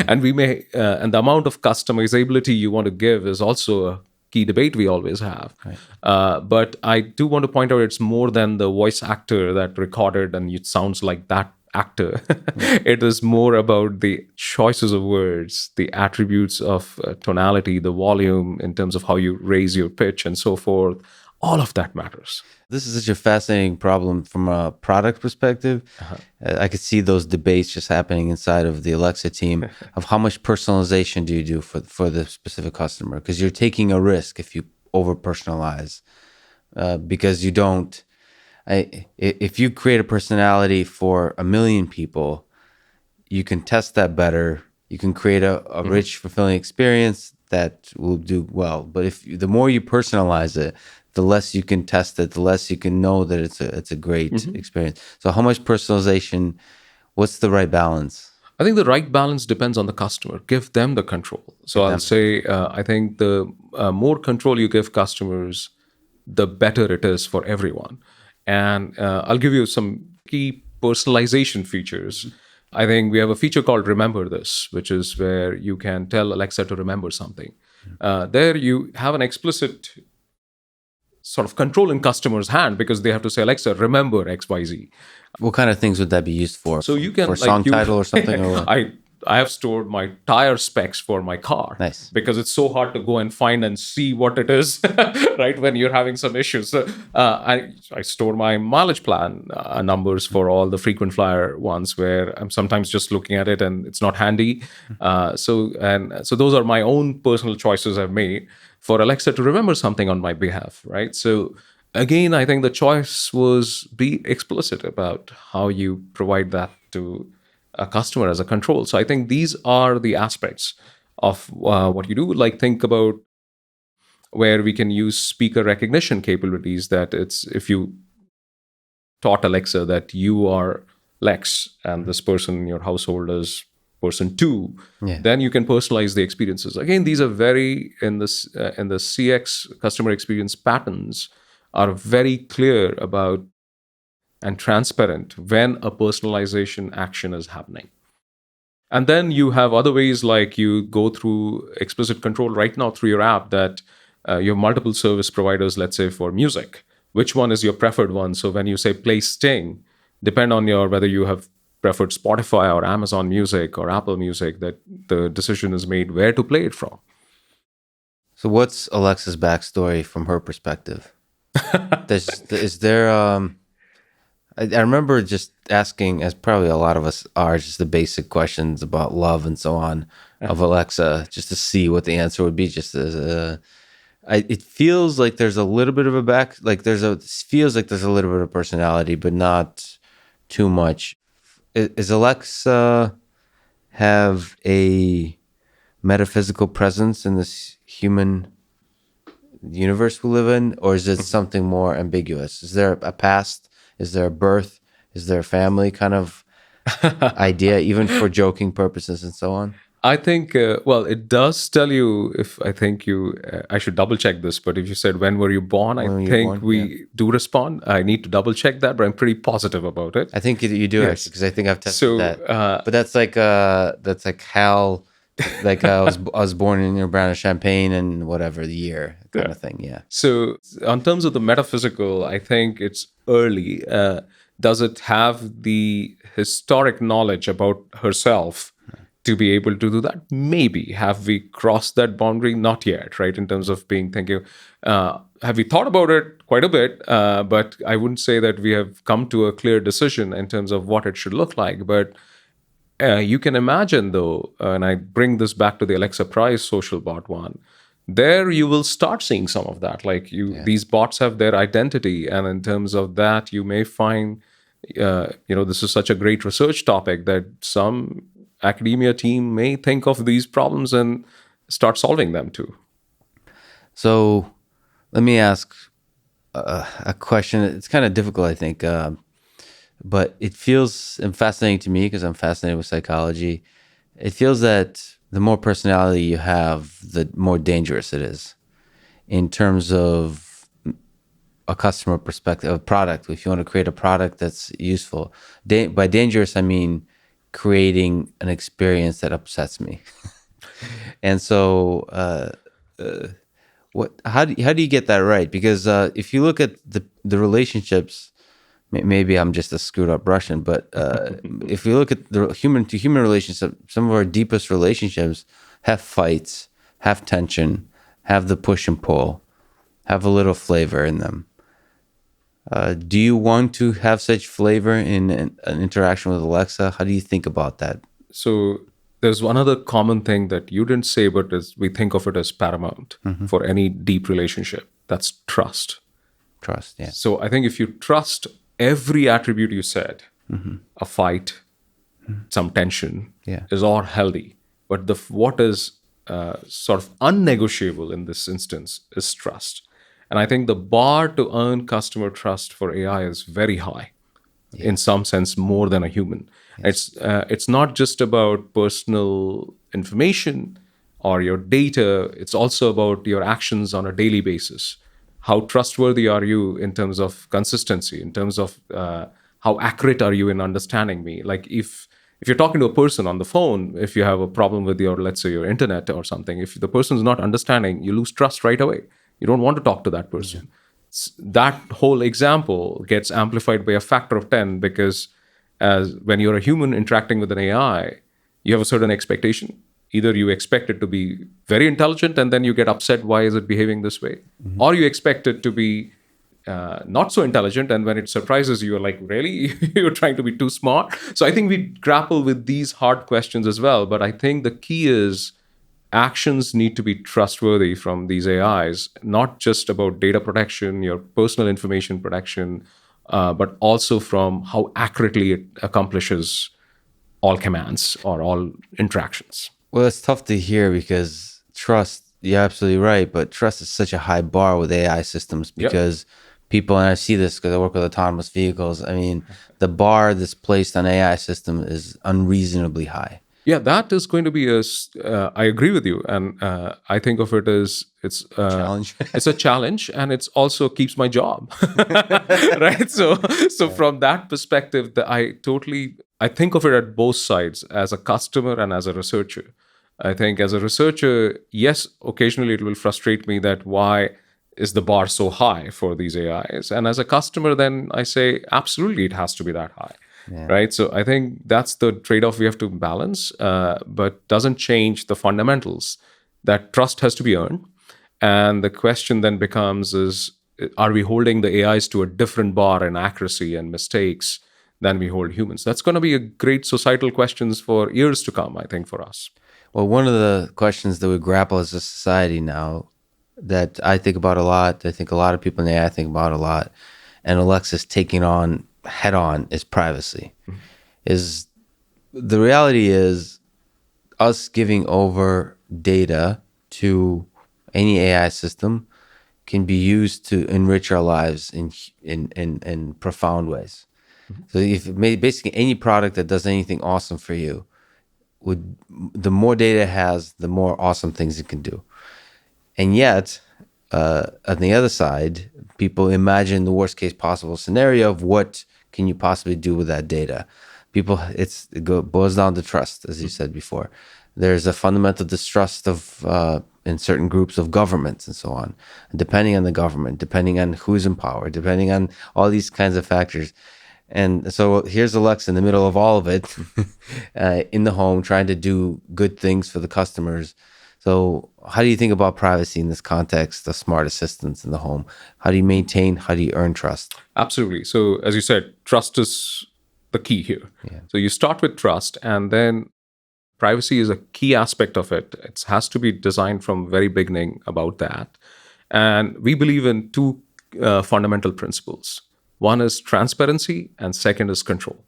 And and the amount of customizability you want to give is also a key debate we always have. But I do want to point out, it's more than the voice actor that recorded and it sounds like that actor. It is more about the choices of words, the attributes of tonality, the volume in terms of how you raise your pitch and so forth. All of that matters. This is such a fascinating problem from a product perspective. I could see those debates just happening inside of the Alexa team of how much personalization do you do for the specific customer, because you're taking a risk if you over personalize, because you don't. If you create a personality for 1 million people, you can test that better. You can create a rich, fulfilling experience that will do well. But the more you personalize it, the less you can test it, the less you can know that it's a great experience. So how much personalization, what's the right balance? I think the right balance depends on the customer. Give them the control. So I'll say, I think the more control you give customers, the better it is for everyone. And I'll give you some key personalization features. I think we have a feature called Remember This, which is where you can tell Alexa to remember something. There you have an explicit sort of control in customer's hand, because they have to say, Alexa, remember XYZ. What kind of things would that be used for? So you can, for song title or something? Or what? I have stored my tire specs for my car. Nice. Because it's so hard to go and find and see what it is, right, when you're having some issues. So I store my mileage plan numbers for all the frequent flyer ones, where I'm sometimes just looking at it and it's not handy. So those are my own personal choices I've made for Alexa to remember something on my behalf, right? So again, I think the choice was be explicit about how you provide that to a customer as a control. So I think these are the aspects of what you do. Like, think about where we can use speaker recognition capabilities, that if you taught Alexa that you are Lex and this person in your household is person 2, then you can personalize the experiences. Again, these are very, in the CX customer experience patterns, are very clear about and transparent when a personalization action is happening. And then you have other ways, like you go through explicit control right now through your app, that you have multiple service providers, let's say for music. Which one is your preferred one? So when you say play Sting, depend on whether you have preferred Spotify or Amazon Music or Apple Music, that the decision is made where to play it from. So what's Alexa's backstory from her perspective? Is there I remember just asking, as probably a lot of us are, just the basic questions about love and so on of Alexa, just to see what the answer would be. Just as it feels like there's a little bit of feels like there's a little bit of personality, but not too much. Is Alexa have a metaphysical presence in this human universe we live in, or is it something more ambiguous? Is there a past? Is there a birth? Is there a family kind of idea, even for joking purposes and so on? I think, it does tell you, I should double check this, but if you said, when were you born? We do respond. I need to double check that, but I'm pretty positive about it. I think you do, because I think I've tested that. But that's like HAL Like I was born in a brand of champagne and whatever the year kind Yeah. of thing. Yeah. So, on terms of the metaphysical, I think it's early. Does it have the historic knowledge about herself to be able to do that? Maybe. Have we crossed that boundary? Not yet, right? In terms of being thinking, have we thought about it quite a bit? But I wouldn't say that we have come to a clear decision in terms of what it should look like. But you can imagine, though, and I bring this back to the Alexa Price social bot one. There, you will start seeing some of that. Like these bots have their identity, and in terms of that, you may find, this is such a great research topic that some academia team may think of these problems and start solving them too. So let me ask a question. It's kind of difficult, I think, but it feels fascinating to me because I'm fascinated with psychology. It feels that the more personality you have, the more dangerous it is in terms of a customer perspective, a product. If you want to create a product that's useful, by dangerous, I mean creating an experience that upsets me. And so, how do you get that right? Because if you look at the relationships, maybe I'm just a screwed up Russian, but if you look at the human to human relationship, some of our deepest relationships have fights, have tension, have the push and pull, have a little flavor in them. Do you want to have such flavor in an interaction with Alexa? How do you think about that? So there's one other common thing that you didn't say, but we think of it as paramount for any deep relationship. That's trust. Trust, yeah. So I think if you trust every attribute you said, a fight, some tension, Yeah. is all healthy. But what is sort of unnegotiable in this instance is trust. And I think the bar to earn customer trust for AI is very high, in some sense, more than a human. It's not just about personal information or your data. It's also about your actions on a daily basis. How trustworthy are you in terms of consistency, in terms of how accurate are you in understanding me? Like if you're talking to a person on the phone, if you have a problem with your, let's say, your internet or something, if the person's not understanding, you lose trust right away. You don't want to talk to that person. That whole example gets amplified by a factor of 10 because as when you're a human interacting with an AI, you have a certain expectation. Either you expect it to be very intelligent and then you get upset, why is it behaving this way? Or you expect it to be not so intelligent, and when it surprises you, you're like, really? You're trying to be too smart? So I think we grapple with these hard questions as well. But I think the key is actions need to be trustworthy from these AIs, not just about data protection, your personal information protection, but also from how accurately it accomplishes all commands or all interactions. Well, it's tough to hear because trust, you're absolutely right, but trust is such a high bar with AI systems Yep. because people, and I see this because I work with autonomous vehicles, I mean, the bar that's placed on AI system is unreasonably high. Yeah, that is going to be I agree with you, and I think of it as Challenge. it's a challenge, and it's also keeps my job, right? So from that perspective, I think of it at both sides as a customer and as a researcher. I think as a researcher, yes, occasionally it will frustrate me that why is the bar so high for these AIs, and as a customer, then I say absolutely it has to be that high. Right. So I think that's the trade off we have to balance, but doesn't change the fundamentals that trust has to be earned. And the question then becomes are we holding the AIs to a different bar in accuracy and mistakes than we hold humans? That's going to be a great societal questions for years to come, I think, for us. Well, one of the questions that we grapple as a society now that I think about a lot, I think a lot of people in AI think about a lot, and Alexa's taking on head on is privacy. Is the reality is us giving over data to any AI system can be used to enrich our lives in profound ways. So basically any product that does anything awesome for you would, the more data it has, the more awesome things it can do. And yet, on the other side, people imagine the worst case possible scenario of what can you possibly do with that data. People, boils down to trust, as you said before. There's a fundamental distrust of in certain groups of governments and so on. And depending on the government, depending on who's in power, depending on all these kinds of factors. And so here's Alexa in the middle of all of it, in the home, trying to do good things for the customers. So how do you think about privacy in this context of smart assistants in the home? How do you maintain, how do you earn trust? Absolutely. So, as you said, trust is the key here. So, you start with trust, and then privacy is a key aspect of it. It has to be designed from very beginning about that. And we believe in two fundamental principles. One is transparency, and second is control.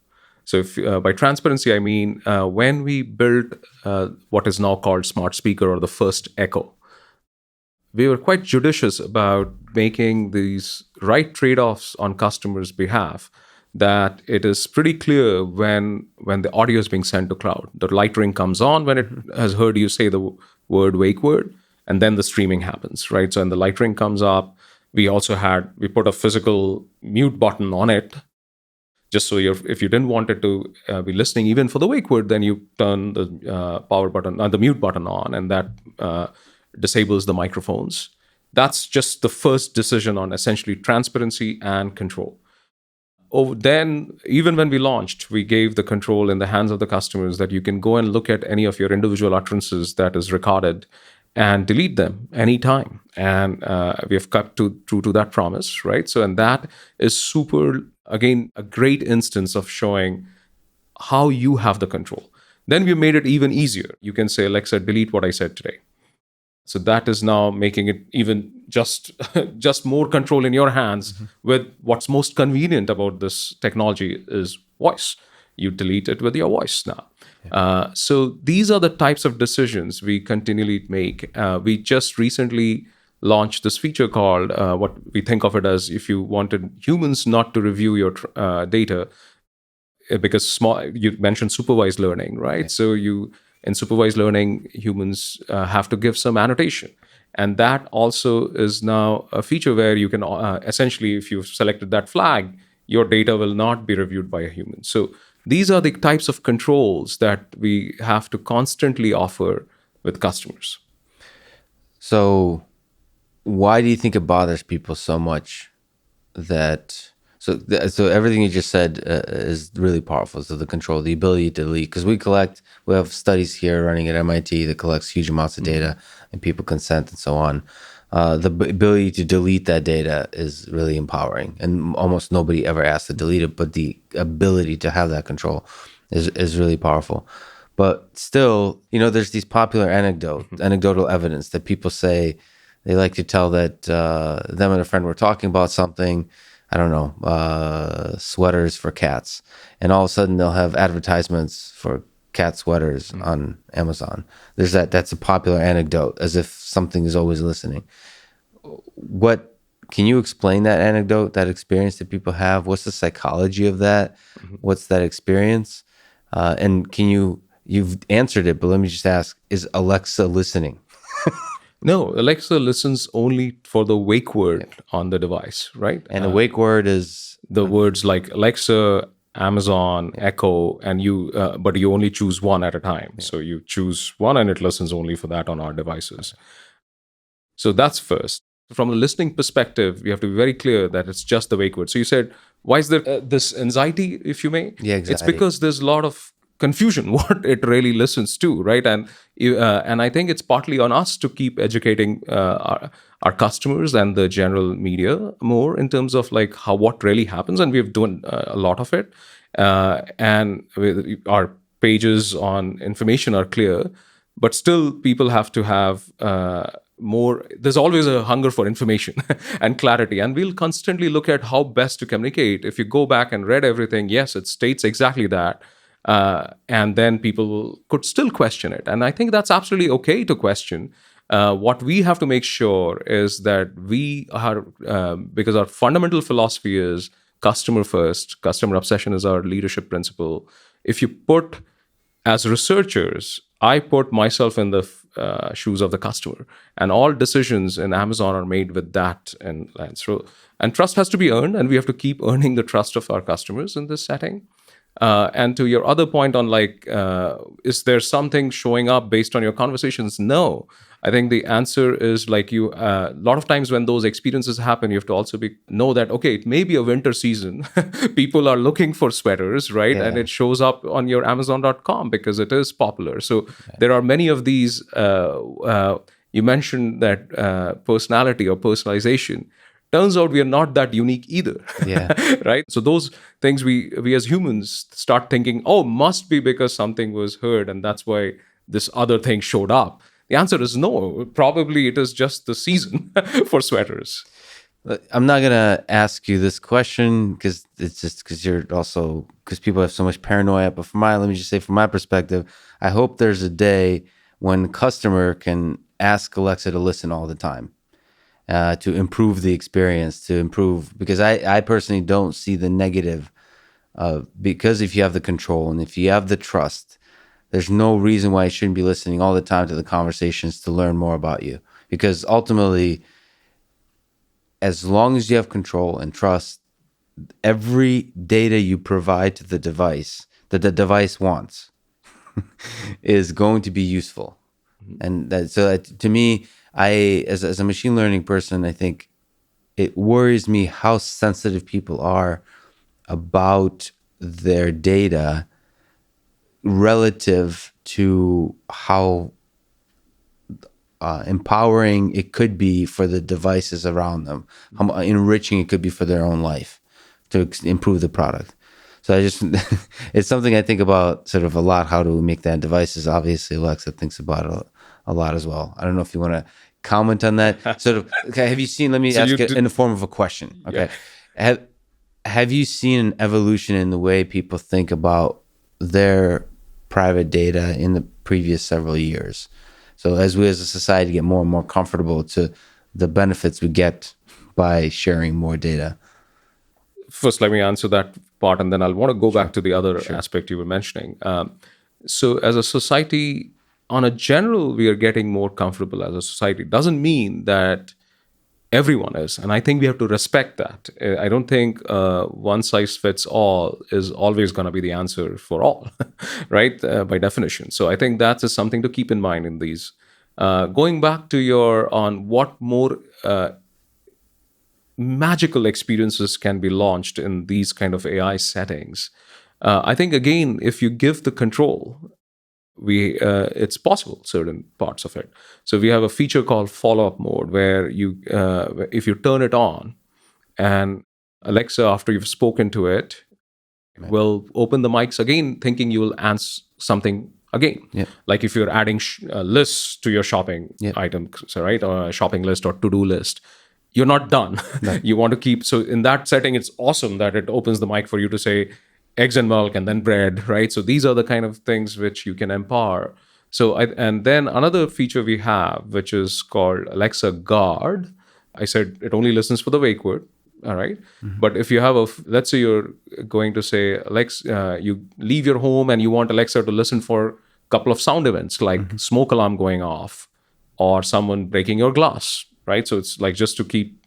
So, if by transparency, I mean when we built what is now called smart speaker or the first Echo, we were quite judicious about making these right trade-offs on customers' behalf, that it is pretty clear when the audio is being sent to cloud. The light ring comes on when it has heard you say the word wake word, and then the streaming happens, right? So when the light ring comes up, we put a physical mute button on it, just so if you didn't want it to be listening even for the wake word, then you turn the power button, the mute button on, and that disables the microphones. That's just the first decision on essentially transparency and control. Then, even when we launched, we gave the control in the hands of the customers that you can go and look at any of your individual utterances that is recorded and delete them anytime. And we have kept true to that promise, right? So, and that is super, again, a great instance of showing how you have the control. Then we made it even easier. You can say, Alexa, delete what I said today. So that is now making it even just more control in your hands. With what's most convenient about this technology is voice. You delete it with your voice now. So these are the types of decisions we continually make. We just recently launched this feature called what we think of it as, if you wanted humans not to review your data, because you mentioned supervised learning, right? So in supervised learning, humans have to give some annotation. And that also is now a feature where you can essentially, if you've selected that flag, your data will not be reviewed by a human. So these are the types of controls that we have to constantly offer with customers. So why do you think it bothers people so much that so everything you just said is really powerful? So the control, the ability to delete, because we have studies here running at MIT that collects huge amounts of data, and people consent and so on. The ability to delete that data is really empowering, and almost nobody ever asks to delete it, but the ability to have that control is really powerful. But still, there's these popular anecdotal evidence that people say. They like to tell that them and a friend were talking about something, I don't know, sweaters for cats. And all of a sudden they'll have advertisements for cat sweaters on Amazon. That's a popular anecdote, as if something is always listening. Can you explain that anecdote, that experience that people have? What's the psychology of that? What's that experience? And you've answered it, but let me just ask, is Alexa listening? No, Alexa listens only for the wake word on the device, right? And the wake word is the words like Alexa, Amazon, Echo, and but you only choose one at a time. So you choose one and it listens only for that on our devices. So that's first. From a listening perspective, we have to be very clear that it's just the wake word. So you said, why is there this anxiety, if you may? Yeah, exactly. It's because there's a lot of confusion what it really listens to, right? And I think it's partly on us to keep educating our customers and the general media more in terms of like what really happens, and we've done a lot of it. And our pages on information are clear, but still people have to have more. There's always a hunger for information and clarity, and we'll constantly look at how best to communicate. If you go back and read everything, yes, it states exactly that. And then people could still question it. And I think that's absolutely okay to question. What we have to make sure is that we are, because our fundamental philosophy is customer first, customer obsession is our leadership principle. If you put, as researchers, I put myself in the shoes of the customer, and all decisions in Amazon are made with that in mind. So, and trust has to be earned, and we have to keep earning the trust of our customers in this setting. And to your other point on like, is there something showing up based on your conversations? No. I think the answer is like a lot of times when those experiences happen, you have to also know that, okay, it may be a winter season. People are looking for sweaters, right? And Yeah. it shows up on your Amazon.com because it is popular. So there are many of these. You mentioned that personality or personalization. Turns out we are not that unique either. Yeah. Right? So those things we as humans start thinking, oh, must be because something was heard and that's why this other thing showed up. The answer is no. Probably it is just the season for sweaters. I'm not gonna ask you this question because it's just because people have so much paranoia. But let me just say, from my perspective, I hope there's a day when the customer can ask Alexa to listen all the time, to improve the experience, because I personally don't see the negative because if you have the control and if you have the trust, there's no reason why you shouldn't be listening all the time to the conversations to learn more about you. Because ultimately, as long as you have control and trust, every data you provide to the device that the device wants is going to be useful. And to me, as a machine learning person, I think it worries me how sensitive people are about their data relative to how empowering it could be for the devices around them, how enriching it could be for their own life to improve the product. So it's something I think about sort of a lot. How do we make that? Devices, obviously, Alexa thinks about it a lot as well. I don't know if you want to comment on that. Sort of, okay, have you seen, let me So ask it in the form of a question. Okay. Yeah. Have you seen an evolution in the way people think about their private data in the previous several years? So as we as a society get more and more comfortable to the benefits we get by sharing more data. First, let me answer that part, and then I'll want to go back to the other aspect you were mentioning. So, as a society, on a general, we are getting more comfortable as a society. Doesn't mean that everyone is, and I think we have to respect that. I don't think one size fits all is always going to be the answer for all, right? By definition. So, I think that is something to keep in mind in these. Going back to your on what more magical experiences can be launched in these kind of AI settings. I think again, if you give the control, it's possible certain parts of it. So we have a feature called follow-up mode where if you turn it on, and Alexa, after you've spoken to it, will open the mics again, thinking you will answer something again. Yeah. Like if you're adding lists to your shopping Yeah. items, so, right, or a shopping list or to-do list, you're not done. Right. You want to keep. So in that setting, it's awesome that it opens the mic for you to say eggs and milk and then bread, right? So these are the kind of things which you can empower. So and then another feature we have, which is called Alexa Guard. I said it only listens for the wake word. All right. But if you have let's say you're going to say, Alexa, you leave your home and you want Alexa to listen for a couple of sound events like smoke alarm going off or someone breaking your glass, right? So it's like just to keep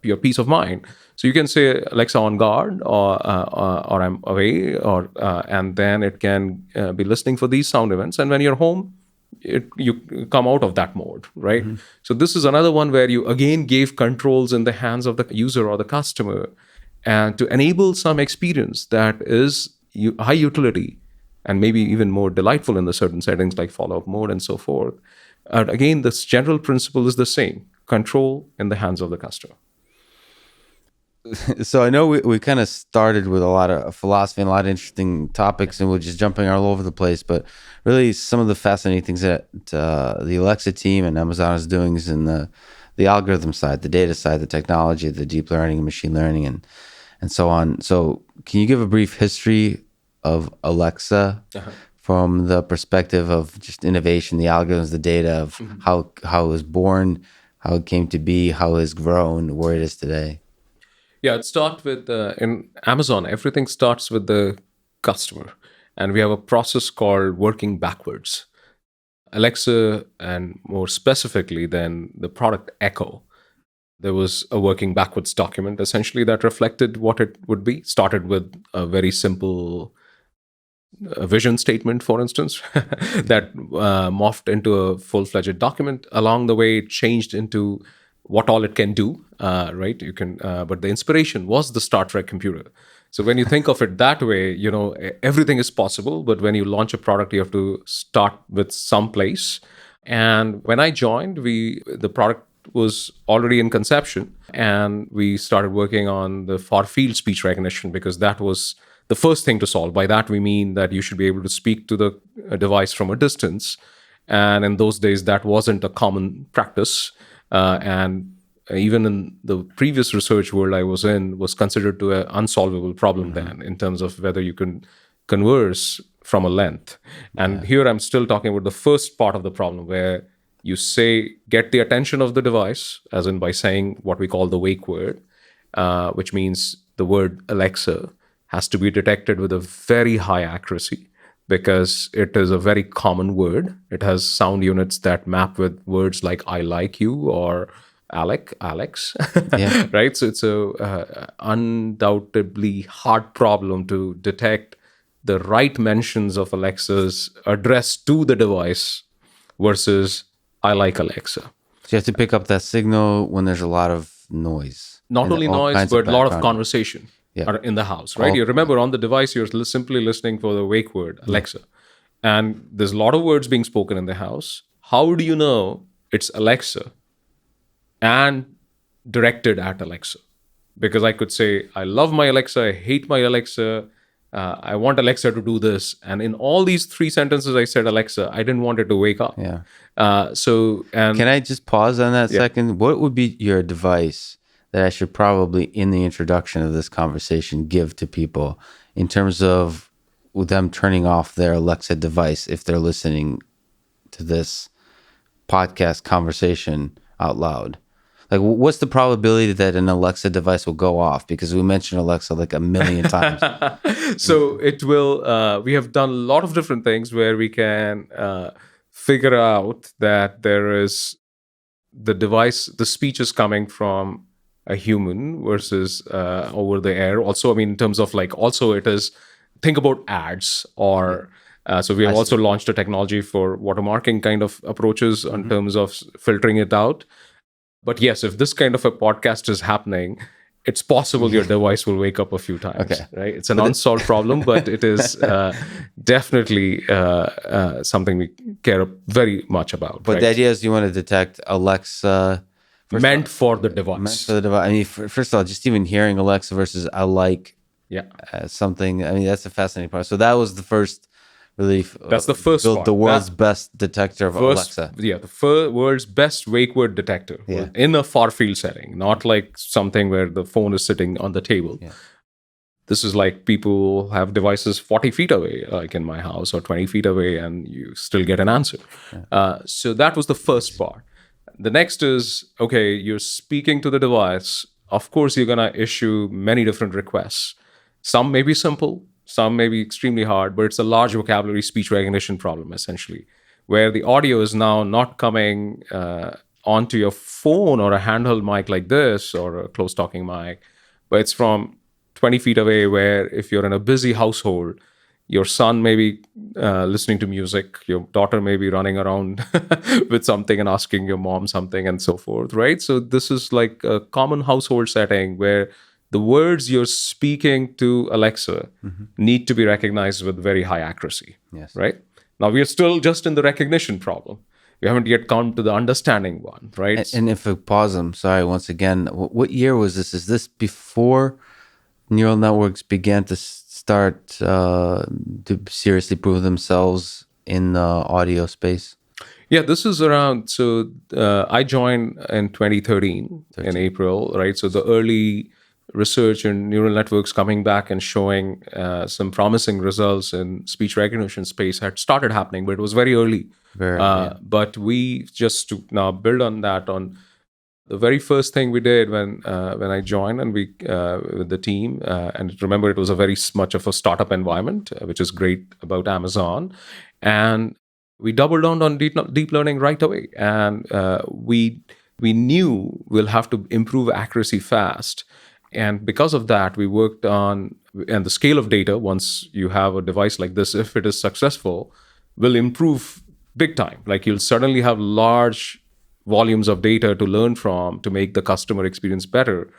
your peace of mind. So you can say Alexa on guard or I'm away and then it can be listening for these sound events. And when you're home, you come out of that mode, right? So this is another one where you again gave controls in the hands of the user or the customer, and to enable some experience that is high utility and maybe even more delightful in the certain settings like follow-up mode and so forth. Again, this general principle is the same: control in the hands of the customer. So I know we kind of started with a lot of philosophy and a lot of interesting topics, and we're just jumping all over the place. But really, some of the fascinating things that the Alexa team and Amazon is doing is in the algorithm side, the data side, the technology, the deep learning, machine learning, and so on. So can you give a brief history of Alexa from the perspective of just innovation, the algorithms, the data of how it was born, how it came to be, how it has grown, where it is today? Yeah, it starts with in Amazon, everything starts with the customer. And we have a process called working backwards. Alexa, and more specifically than the product Echo, there was a working backwards document essentially that reflected what it would be. Started with a very simple a vision statement, for instance, that morphed into a full-fledged document. Along the way, it changed into what all it can do, right? You can, but the inspiration was the Star Trek computer. So when you think of it that way, everything is possible. But when you launch a product, you have to start with some place. And when I joined, the product was already in conception, and we started working on the far field speech recognition, because that was the first thing to solve. By that we mean that you should be able to speak to the device from a distance, and in those days that wasn't a common practice. And even in the previous research world I was in, was considered to an unsolvable problem then, in terms of whether you can converse from a length. And here I'm still talking about the first part of the problem, where you say, get the attention of the device, as in by saying what we call the wake word, which means the word Alexa has to be detected with a very high accuracy, because it is a very common word. It has sound units that map with words like I like you or Alex, Yeah. right? So it's a undoubtedly hard problem to detect the right mentions of Alexa's address to the device versus I like Alexa. So you have to pick up that signal when there's a lot of noise. Not and only all noise, kinds but a lot of background. conversation are in the house, right? You remember on the device, you're simply listening for the wake word, Alexa. And there's a lot of words being spoken in the house. How do you know it's Alexa and directed at Alexa? Because I could say, I love my Alexa, I hate my Alexa, I want Alexa to do this. And in all these 3 sentences, I said Alexa. I didn't want it to wake up. Yeah. And Can I just pause on that second? What would be your advice that I should probably, in the introduction of this conversation, give to people in terms of them turning off their Alexa device if they're listening to this podcast conversation out loud? Like, what's the probability that an Alexa device will go off? Because we mentioned Alexa like a million times. So it will, we have done a lot of different things where we can figure out that there is the device, the speech is coming from a human versus over the air. Also, I mean, in terms of like, also it is, think about ads or, so we have also launched a technology for watermarking kind of approaches in terms of filtering it out. But yes, if this kind of a podcast is happening, it's possible your device will wake up a few times, right? It's an unsolved problem, but it is definitely something we care very much about. But the idea is you want to detect Alexa. Meant for the device. Meant for the device. I mean, first of all, just even hearing Alexa versus I like something, I mean, that's a fascinating part. So that was the first relief. That's the first built part. The world's best detector of Alexa. Yeah, the world's best wake word detector in a far field setting, not like something where the phone is sitting on the table. Yeah. This is like people have devices 40 feet away, like in my house, or 20 feet away, and you still get an answer. Yeah. So that was the first part. The next is, okay, you're speaking to the device. Of course, you're going to issue many different requests. Some may be simple, some may be extremely hard, but it's a large vocabulary speech recognition problem, essentially, where the audio is now not coming onto your phone or a handheld mic like this or a close talking mic, but it's from 20 feet away, where if you're in a busy household, your son may be listening to music, your daughter may be running around with something and asking your mom something and so forth, right? So this is like a common household setting where the words you're speaking to Alexa need to be recognized with very high accuracy, right? Now, we are still just in the recognition problem. We haven't yet come to the understanding one, right? And if I pause, I'm sorry, once again, what year was this? Is this before neural networks began to start to seriously prove themselves in the audio space? Yeah, this is around, so I joined in 2013 in April, right? So the early research in neural networks coming back and showing some promising results in speech recognition space had started happening, but it was very early. But we just to now build on that, on the very first thing we did when I joined and we with the team, and remember it was a very much of a startup environment, which is great about Amazon, and we doubled down on deep learning right away, and we knew we'll have to improve accuracy fast. And because of that, we worked on, and the scale of data, once you have a device like this, if it is successful, will improve big time. Like you'll suddenly have large volumes of data to learn from to make the customer experience better.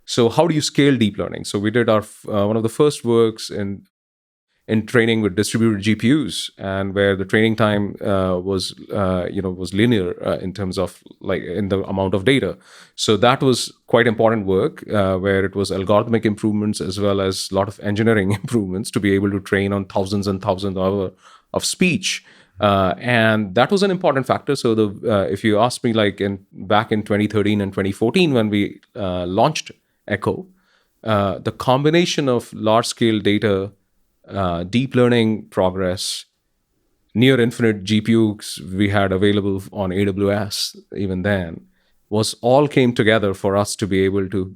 So how do you scale deep learning? So we did our one of the first works in training with distributed GPUs, and where the training time was linear in terms of like in the amount of data. So that was quite important work, where it was algorithmic improvements as well as a lot of engineering improvements to be able to train on thousands and thousands of speech. And that was an important factor. So if you ask me, like back in 2013 and 2014 when we launched Echo, the combination of large scale data, deep learning progress, near infinite GPUs we had available on AWS even then, was all came together for us to be able to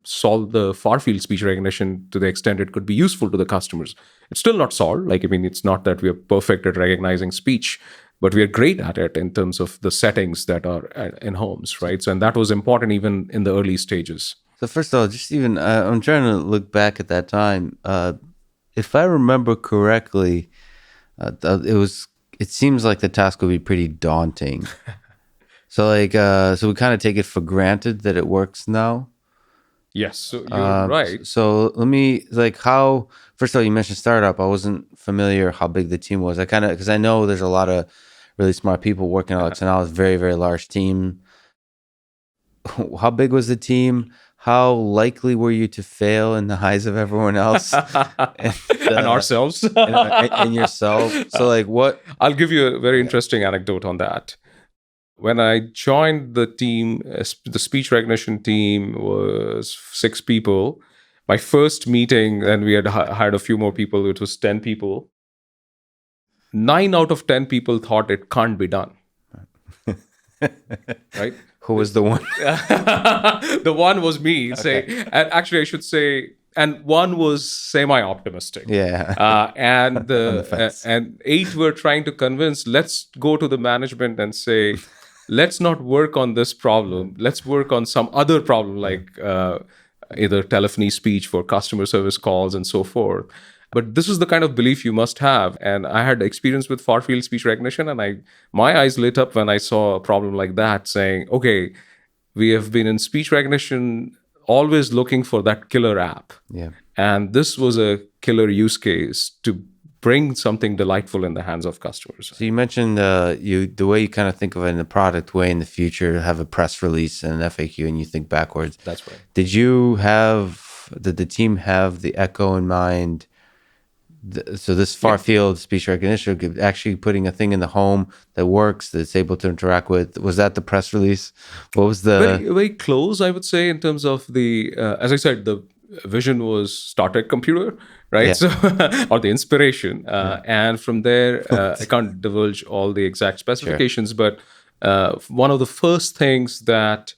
solve the far field speech recognition to the extent it could be useful to the customers. It's still not solved. Like, I mean, it's not that we are perfect at recognizing speech, but we are great at it in terms of the settings that are in homes, right? So, and that was important even in the early stages. So first of all, just even I'm trying to look back at that time. If I remember correctly, it seems like the task would be pretty daunting. So so we kind of take it for granted that it works now. Yes, so you're right. So let me first of all, you mentioned startup. I wasn't familiar how big the team was. Because I know there's a lot of really smart people working on Alexa now. It's a very, very large team. How big was the team? How likely were you to fail in the eyes of everyone else and ourselves and yourself? So like what? I'll give you a very interesting anecdote on that. When I joined the team, the speech recognition team was 6 people. My first meeting, and we had hired a few more people, it was 10 people. 9 out of 10 people thought it can't be done. Right? Who was the one? The one was me. Okay. And actually, I should say, and one was semi-optimistic. Yeah. And 8 were trying to convince, let's go to the management and say, let's not work on this problem. Let's work on some other problem, like either telephony speech for customer service calls and so forth. But this is the kind of belief you must have. And I had experience with far field speech recognition, and my eyes lit up when I saw a problem like that, saying, okay, we have been in speech recognition always looking for that killer app. Yeah. And this was a killer use case to bring something delightful in the hands of customers. So you mentioned the way you kind of think of it in the product way in the future, have a press release and an FAQ, and you think backwards. That's right. Did the team have the Echo in mind? So this far field speech recognition, actually putting a thing in the home that works, that's able to interact with, was that the press release? What was the... Very, very close, I would say, in terms of the, as I said, the vision was Star Trek computer, right? Yeah. So, or the inspiration. And from there, I can't divulge all the exact specifications, but one of the first things that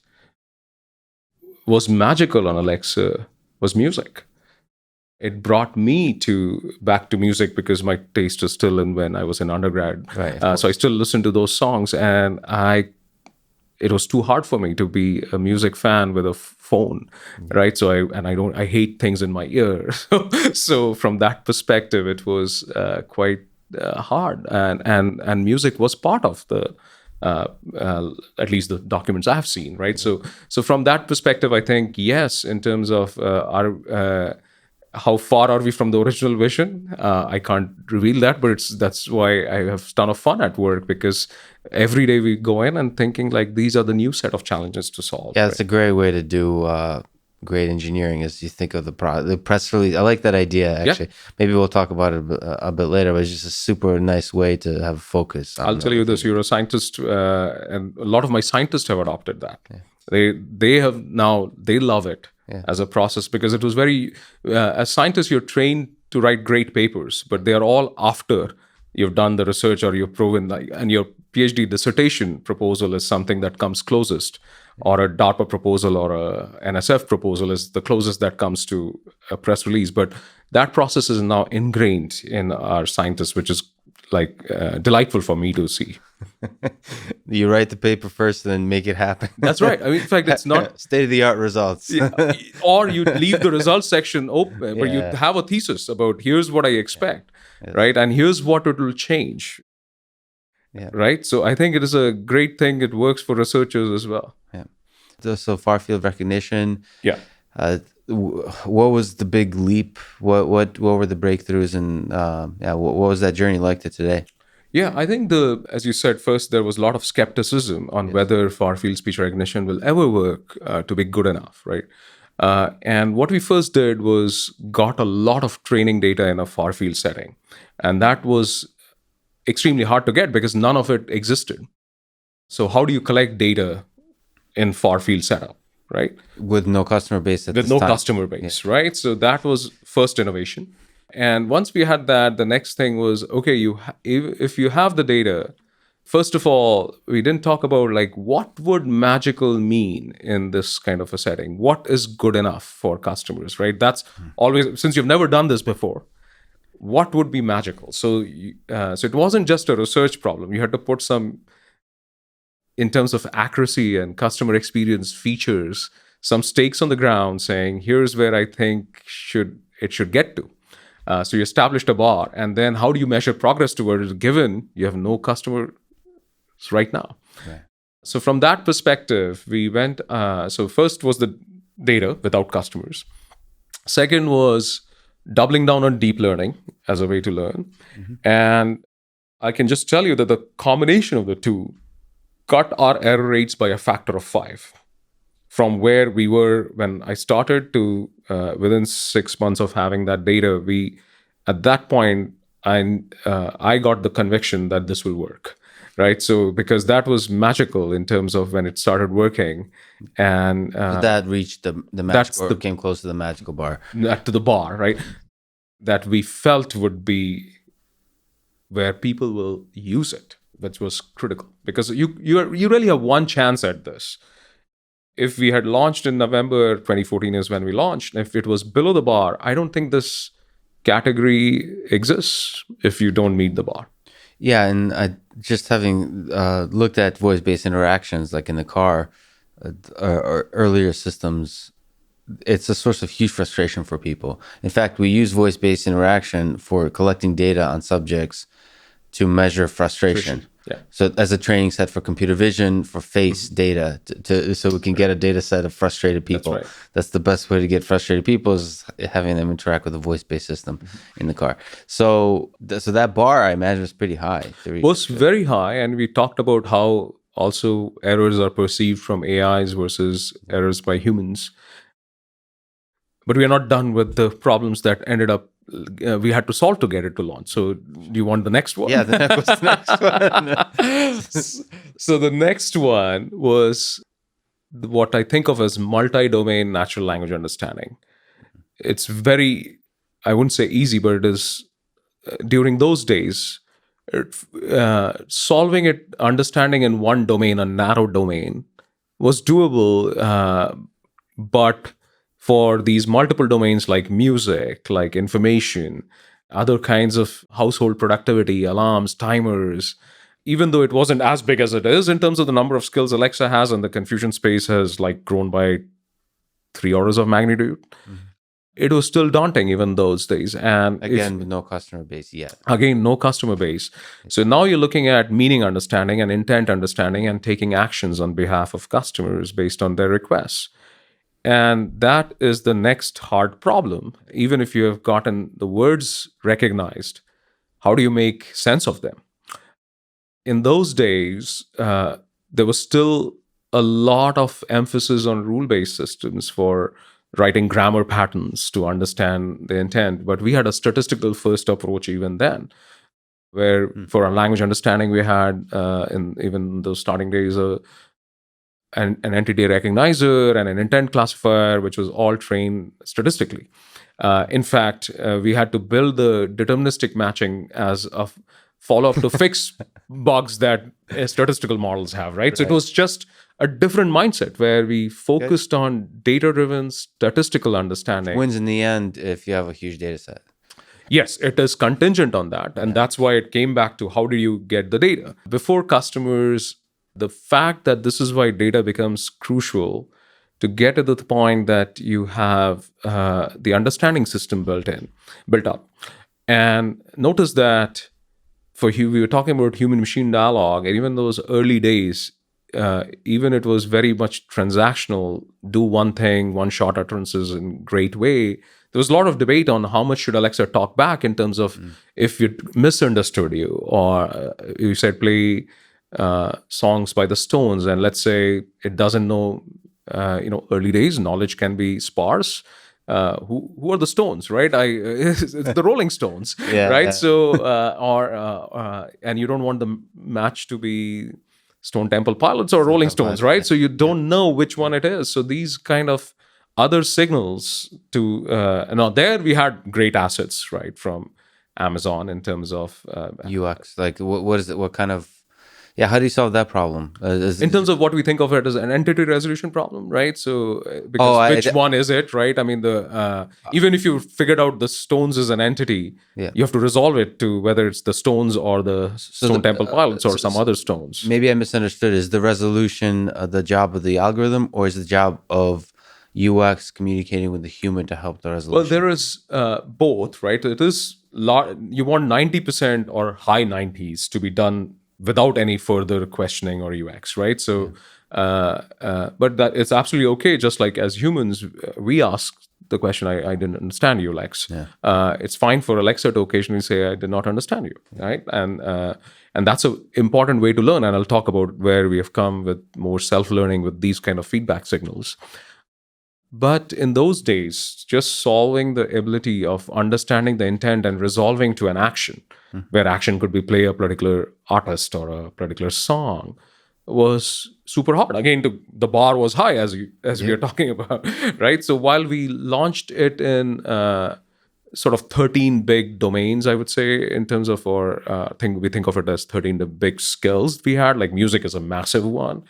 was magical on Alexa was music. It brought me back to music because my taste was still in when I was in undergrad. Right, so I still listened to those songs, and it was too hard for me to be a music fan with a phone, right? So I hate things in my ear. So from that perspective, it was quite hard, and music was part of the at least the documents I've seen, right? So from that perspective, I think yes, in terms of our how far are we from the original vision? I can't reveal that, but that's why I have a ton of fun at work, because every day we go in and thinking like these are the new set of challenges to solve. Yeah, it's a great way to do great engineering, as you think of the press release. I like that idea, actually. Yeah. Maybe we'll talk about it a bit later, but it's just a super nice way to have focus. I'll tell you this, you're a scientist, and a lot of my scientists have adopted that. Yeah. They love it. Yeah. As a process, because it was very, as scientists, you're trained to write great papers, but they are all after you've done the research or you've proven, and your PhD dissertation proposal is something that comes closest, or a DARPA proposal or a NSF proposal is the closest that comes to a press release. But that process is now ingrained in our scientists, which is delightful for me to see. You write the paper first and then make it happen. That's right. I mean, in fact, it's not state-of-the-art results. or you leave the results section open, but you Yeah. have a thesis about here's what I expect, Yes. right? And here's what it will change, Yeah. right? So I think it is a great thing. It works for researchers as well. Yeah. So far field recognition. Yeah. What was the big leap? What were the breakthroughs, and what was that journey like to today? Yeah, I think as you said, first there was a lot of skepticism on whether far field speech recognition will ever work to be good enough, right? And what we first did was got a lot of training data in a far field setting, and that was extremely hard to get because none of it existed. So how do you collect data in far field setup, right? With no customer base at With this no time. customer base, right? So that was first innovation. And once we had that, the next thing was, okay, if you have the data, first of all, we didn't talk about like what would magical mean in this kind of a setting? What is good enough for customers, right? That's always, since you've never done this before, what would be magical? So it wasn't just a research problem. You had to put some, in terms of accuracy and customer experience features, some stakes on the ground saying, here's where I think it should get to. So you established a bar, and then how do you measure progress towards it, given you have no customers right now? Right. So from that perspective, we went, so first was the data without customers. Second was doubling down on deep learning as a way to learn. And I can just tell you that the combination of the two cut our error rates by a factor of 5 from where we were when I started to within 6 months of having that data. At that point, I got the conviction that this will work, right? So because that was magical in terms of when it started working, and that reached the magical, came close to the magical bar, to the bar, right? That we felt would be where people will use it, which was critical because you really have one chance at this. If we had launched in November 2014 is when we launched, if it was below the bar, I don't think this category exists if you don't meet the bar. Yeah, and I just having looked at voice-based interactions like in the car or earlier systems, it's a source of huge frustration for people. In fact, we use voice-based interaction for collecting data on subjects to measure frustration. Yeah. So as a training set for computer vision, for face data, so we can get a data set of frustrated people. That's right. That's the best way to get frustrated people, is having them interact with a voice-based system in the car. So that bar, I imagine, was pretty high. Was very high, and we talked about how also errors are perceived from AIs versus errors by humans. But we are not done with the problems that ended up we had to solve to get it to launch. So do you want the next one? Yeah, what's the next one? So the next one was what I think of as multi-domain natural language understanding. It's very, I wouldn't say easy, but it is during those days, solving it, understanding in one domain, a narrow domain, was doable. But for these multiple domains like music, like information, other kinds of household productivity, alarms, timers, even though it wasn't as big as it is in terms of the number of skills Alexa has, and the confusion space has like grown by 3 orders of magnitude, it was still daunting even those days. And again, with no customer base yet. Again, no customer base. So now you're looking at meaning understanding and intent understanding and taking actions on behalf of customers based on their requests. And that is the next hard problem. Even if you have gotten the words recognized, how do you make sense of them? In those days, there was still a lot of emphasis on rule-based systems for writing grammar patterns to understand the intent. But we had a statistical first approach even then, where for our language understanding, we had, in even those starting days, an entity recognizer and an intent classifier, which was all trained statistically. In fact, we had to build the deterministic matching as a follow-up to fix bugs that statistical models have, right? So it was just a different mindset where we focused on data-driven statistical understanding. Wins in the end if you have a huge data set. Yes, it is contingent on that. And that's why it came back to how do you get the data? Before customers, the fact that this is why data becomes crucial to get to the point that you have the understanding system built up. And notice that we were talking about human machine dialogue, and even those early days, even it was very much transactional, do one thing, one shot utterances in great way. There was a lot of debate on how much should Alexa talk back in terms of if you misunderstood you, or you said play songs by the Stones, and let's say it doesn't know, early days knowledge can be sparse. Who are the Stones, right? It's the Rolling Stones, Yeah, right? yeah. So, and you don't want the match to be Stone Temple Pilots or Rolling Stones, right? So you don't know which one it is. So these kind of other signals to now there we had great assets, right, from Amazon in terms of UX, like what is it? What kind of? Yeah, how do you solve that problem? in terms of what we think of it as an entity resolution problem, right? So because which one is it, right? I mean, the even if you figured out the Stones as an entity, Yeah. you have to resolve it to whether it's the Stones or the Stone Temple Pilots or some other Stones. Maybe I misunderstood. Is the resolution the job of the algorithm, or is the job of UX communicating with the human to help the resolution? Well, there is both, right? It is you want 90% or high 90s to be done without any further questioning or UX, right? So, but that it's absolutely okay. Just like as humans, we ask the question, I didn't understand you, Lex. It's fine for Alexa to occasionally say, I did not understand you, right? And that's an important way to learn. And I'll talk about where we have come with more self-learning with these kind of feedback signals. But in those days, just solving the ability of understanding the intent and resolving to an action, where action could be play a particular artist or a particular song, was super hard. Again, the bar was high, as we are talking about, right? So while we launched it in sort of 13 big domains, I would say, in terms of our we think of it as 13 the big skills we had. Like music is a massive one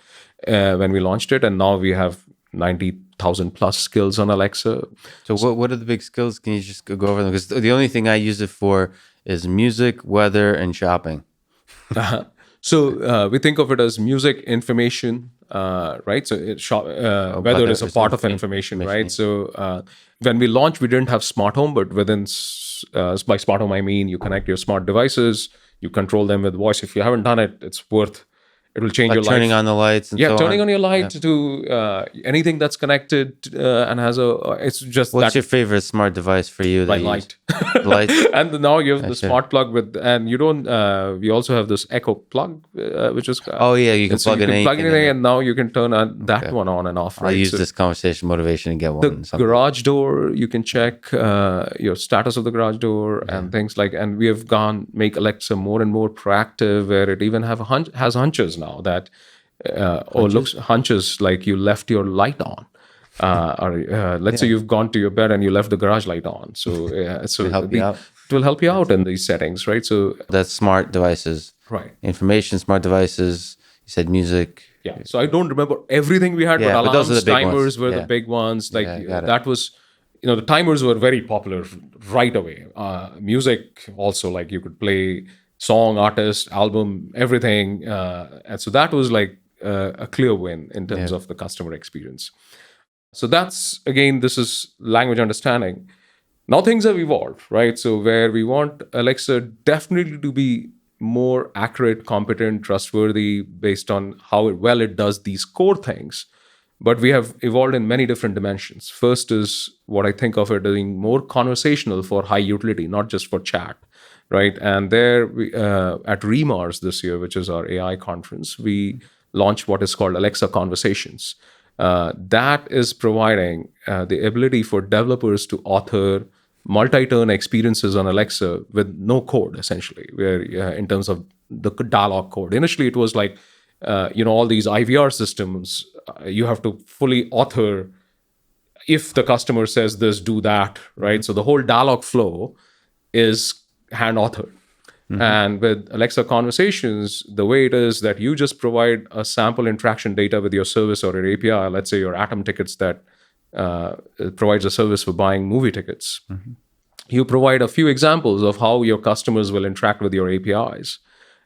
when we launched it, and now we have 90,000 plus skills on Alexa. So what are the big skills? Can you just go over them? Because the only thing I use it for is music, weather, and shopping. So we think of it as music, information, right? So weather is a part of information, right? So when we launched, we didn't have smart home, but by smart home I mean you connect your smart devices, you control them with voice. If you haven't done it, it will change Like your life. turning on the lights and turning on your light to anything that's connected and has it's just What's your favorite smart device for you? My light. Light. And now you have the smart plug and you don't, we also have this Echo plug, which is... you can plug in anything. And now you can turn that one on and off, right? I'll use this conversation motivation and get one. The garage door, you can check your status of the garage door and things like, and we have make Alexa more and more proactive, where it even has hunches now that hunches like you left your light on. Or let's say you've gone to your bed and you left the garage light on. So it will help you out in these settings, right? So that's smart devices, right? Information, smart devices. You said music. Yeah. So I don't remember everything we had, but alarms, those are the timers were the big ones. Like that was, the timers were very popular right away. Music also, like you could play song, artist, album, everything, and so that was like a clear win in terms of the customer experience. So that's, again, this is language understanding. Now things have evolved, right? So where we want Alexa definitely to be more accurate, competent, trustworthy based on how well it does these core things. But we have evolved in many different dimensions. First is what I think of it being more conversational for high utility, not just for chat, right? And there we, at REMARS this year, which is our AI conference, we launched what is called Alexa Conversations. That is providing the ability for developers to author multi-turn experiences on Alexa with no code, essentially, where in terms of the dialogue code. Initially, it was like, all these IVR systems, you have to fully author if the customer says this, do that, right? So the whole dialogue flow is hand authored. And with Alexa Conversations, the way it is that you just provide a sample interaction data with your service or your API, let's say your Atom tickets that provides a service for buying movie tickets. You provide a few examples of how your customers will interact with your APIs.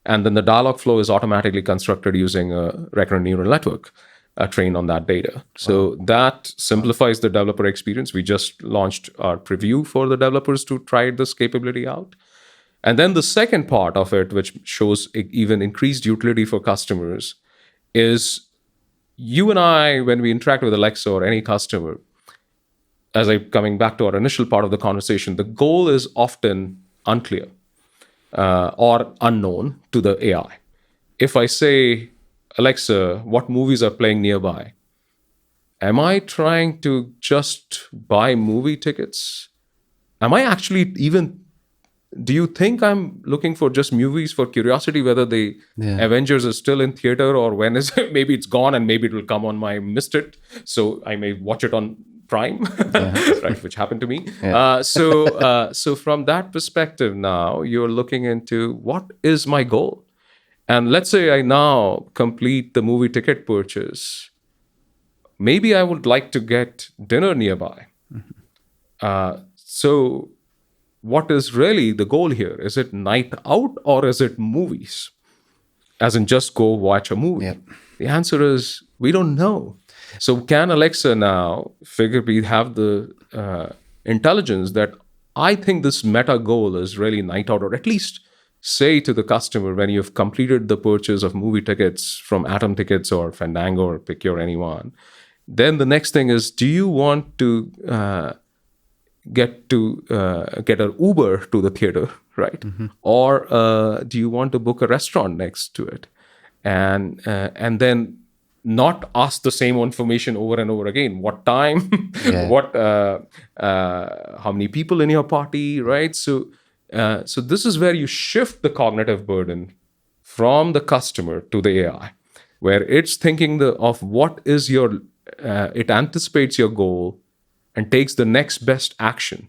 And then the dialog flow is automatically constructed using a recurrent neural network trained on that data. So that simplifies the developer experience. We just launched our preview for the developers to try this capability out. And then the second part of it, which shows even increased utility for customers, is you and I, when we interact with Alexa or any customer, as I coming back to our initial part of the conversation, the goal is often unclear or unknown to the AI. If I say, Alexa, what movies are playing nearby? Am I trying to just buy movie tickets? Am I actually even, do you think I'm looking for just movies for curiosity, whether the Avengers is still in theater or when is it? Maybe it's gone and maybe it will come on my missed it. So I may watch it on Prime, right, which happened to me. So from that perspective now, you're looking into what is my goal? And let's say I now complete the movie ticket purchase. Maybe I would like to get dinner nearby. So what is really the goal here? Is it night out or is it movies? As in just go watch a movie? Yep. The answer is we don't know. So can Alexa now have the intelligence that I think this meta goal is really night out, or at least say to the customer when you've completed the purchase of movie tickets from Atom Tickets or Fandango or pick your anyone, then the next thing is, do you want to get an Uber to the theater, right? Mm-hmm. Or do you want to book a restaurant next to it? And then not ask the same information over and over again. What time? What? How many people in your party? Right. So this is where you shift the cognitive burden from the customer to the AI, where it's thinking of what is your. It anticipates your goal and takes the next best action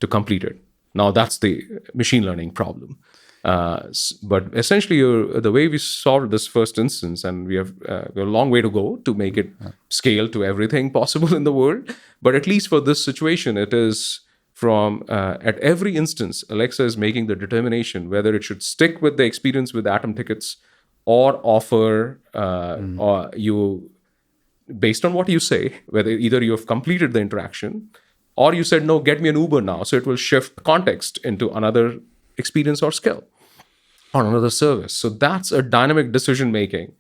to complete it. Now that's the machine learning problem. But essentially, the way we solved this first instance, and we have a long way to go to make it scale to everything possible in the world. But at least for this situation, it is from at every instance, Alexa is making the determination whether it should stick with the experience with Atom Tickets or offer or you, based on what you say, whether either you have completed the interaction or you said, no, get me an Uber now. So it will shift context into another experience or skill or another service. So that's a dynamic decision making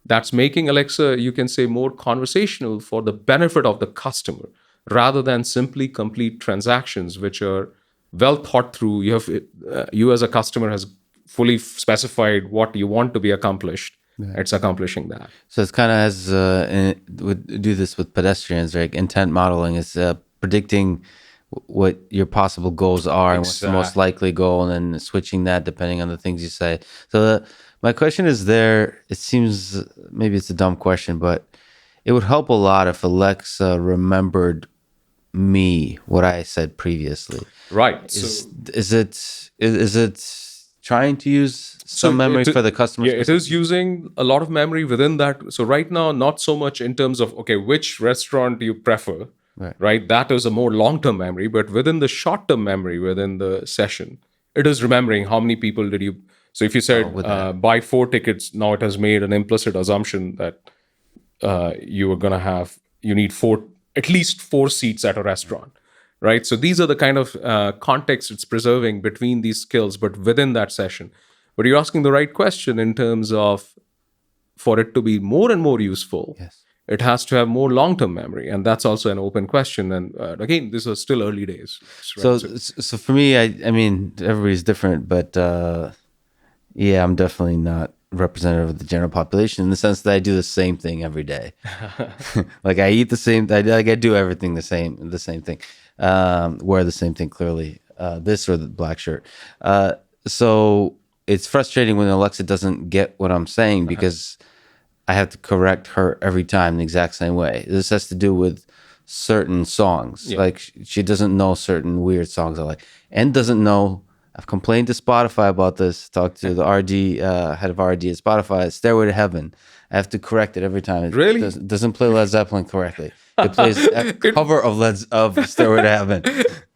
that's making Alexa, you can say, more conversational for the benefit of the customer rather than simply complete transactions which are well thought through. You as a customer has fully specified what you want to be accomplished. It's accomplishing that. So it's kind of as would do this with pedestrians, right? Intent modeling is predicting what your possible goals are and what's the most likely goal, and then switching that depending on the things you say. So my question is it seems maybe it's a dumb question, but it would help a lot if Alexa remembered what I said previously. Right. Is it trying to use some memory for the customer? Yeah, it is using a lot of memory within that. So right now, not so much in terms of, okay, which restaurant do you prefer, right? That is a more long-term memory, but within the short-term memory, within the session, it is remembering how many people did you. So if you said buy 4 tickets, now it has made an implicit assumption that you need at least 4 seats at a restaurant. Right. So these are the kind of context it's preserving between these skills, but within that session. But you're asking the right question in terms of, for it to be more and more useful, it has to have more long-term memory. And that's also an open question. And again, these are still early days. So for me, I mean, everybody's different, but I'm definitely not representative of the general population in the sense that I do the same thing every day. Like I eat the same, I do everything the same thing. Wear the same thing clearly, this or the black shirt. So it's frustrating when Alexa doesn't get what I'm saying because I have to correct her every time the exact same way. This has to do with certain songs. Like she doesn't know certain weird songs I like, and doesn't know. I've complained to Spotify about this. Talked to the RD, head of RD at Spotify, Stairway to Heaven. I have to correct it every time. It really? doesn't play Led Zeppelin correctly. It plays a cover of Stairway to Heaven.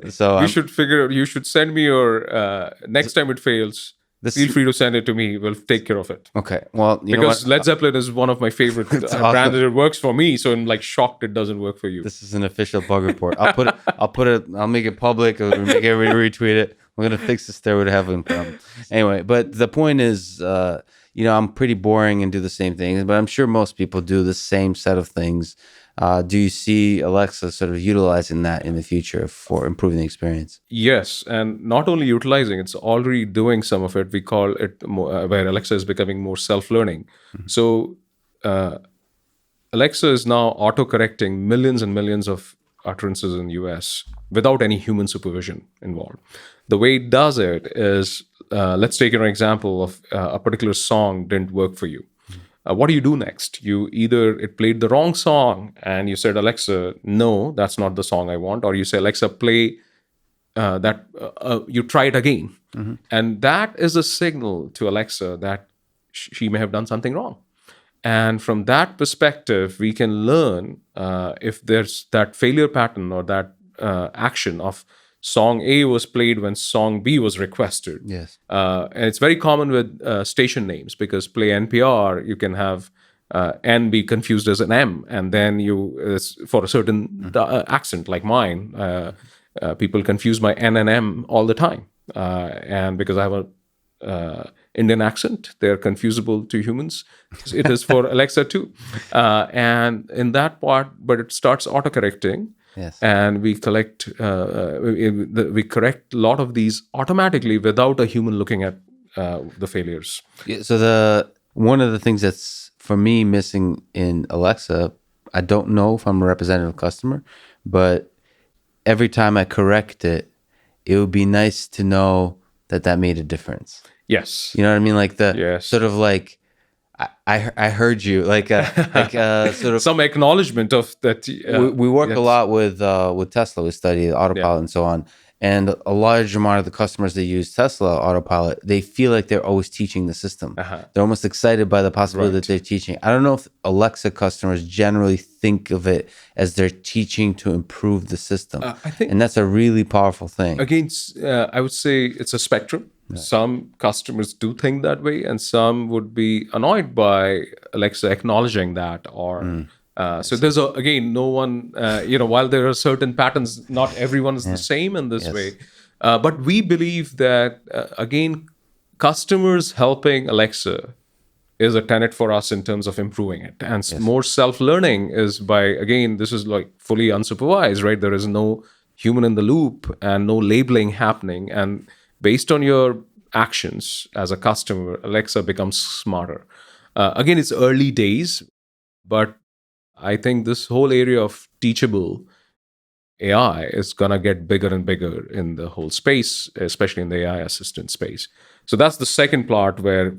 So You should send me your next time it fails. Feel free to send it to me. We'll take care of it. Okay. Well, you know Because what? Led Zeppelin is one of my favorite brands. awesome. It works for me, so I'm like shocked it doesn't work for you. This is an official bug report. I'll make it public. I'll make everybody retweet it. We're gonna fix the Stairway to Heaven problem. Anyway, but the point is, I'm pretty boring and do the same things, but I'm sure most people do the same set of things. Do you see Alexa sort of utilizing that in the future for improving the experience? Yes, and not only utilizing, it's already doing some of it. We call it where Alexa is becoming more self-learning. So Alexa is now auto-correcting millions and millions of utterances in US without any human supervision involved. The way it does it is, let's take an example of a particular song didn't work for you. What do you do next? It played the wrong song and you said, Alexa, no, that's not the song I want. Or you say, Alexa, play you try it again. And that is a signal to Alexa that she may have done something wrong. And from that perspective, we can learn if there's that failure pattern or that action of song A was played when song B was requested. Yes. And it's very common with station names because play NPR, you can have N be confused as an M. And then for a certain accent like mine, people confuse my N and M all the time. And because I have a Indian accent, they're confusable to humans. It is for Alexa too. And in that part, but it starts autocorrecting. Yes. And we correct a lot of these automatically without a human looking at the failures. Yeah, so one of the things that's for me missing in Alexa, I don't know if I'm a representative customer, but every time I correct it, it would be nice to know that made a difference. Yes. You know what I mean? Like yes. sort of like I heard you like sort of some acknowledgement of that. We work a lot with Tesla. We study autopilot and so on. And a large amount of the customers that use Tesla autopilot, they feel like they're always teaching the system. They're almost excited by the possibility that they're teaching. I don't know if Alexa customers generally think of it as they're teaching to improve the system. I think, and that's a really powerful thing. Again, I would say it's a spectrum. Right. Some customers do think that way, and some would be annoyed by Alexa acknowledging that. Or so there's no one. While there are certain patterns, not everyone is the same in this way. But we believe that customers helping Alexa is a tenet for us in terms of improving it, and more self-learning is by this is like fully unsupervised, right? There is no human in the loop and no labeling happening, and based on your actions as a customer, Alexa becomes smarter. It's early days, but I think this whole area of teachable AI is going to get bigger and bigger in the whole space, especially in the AI assistant space. So that's the second part where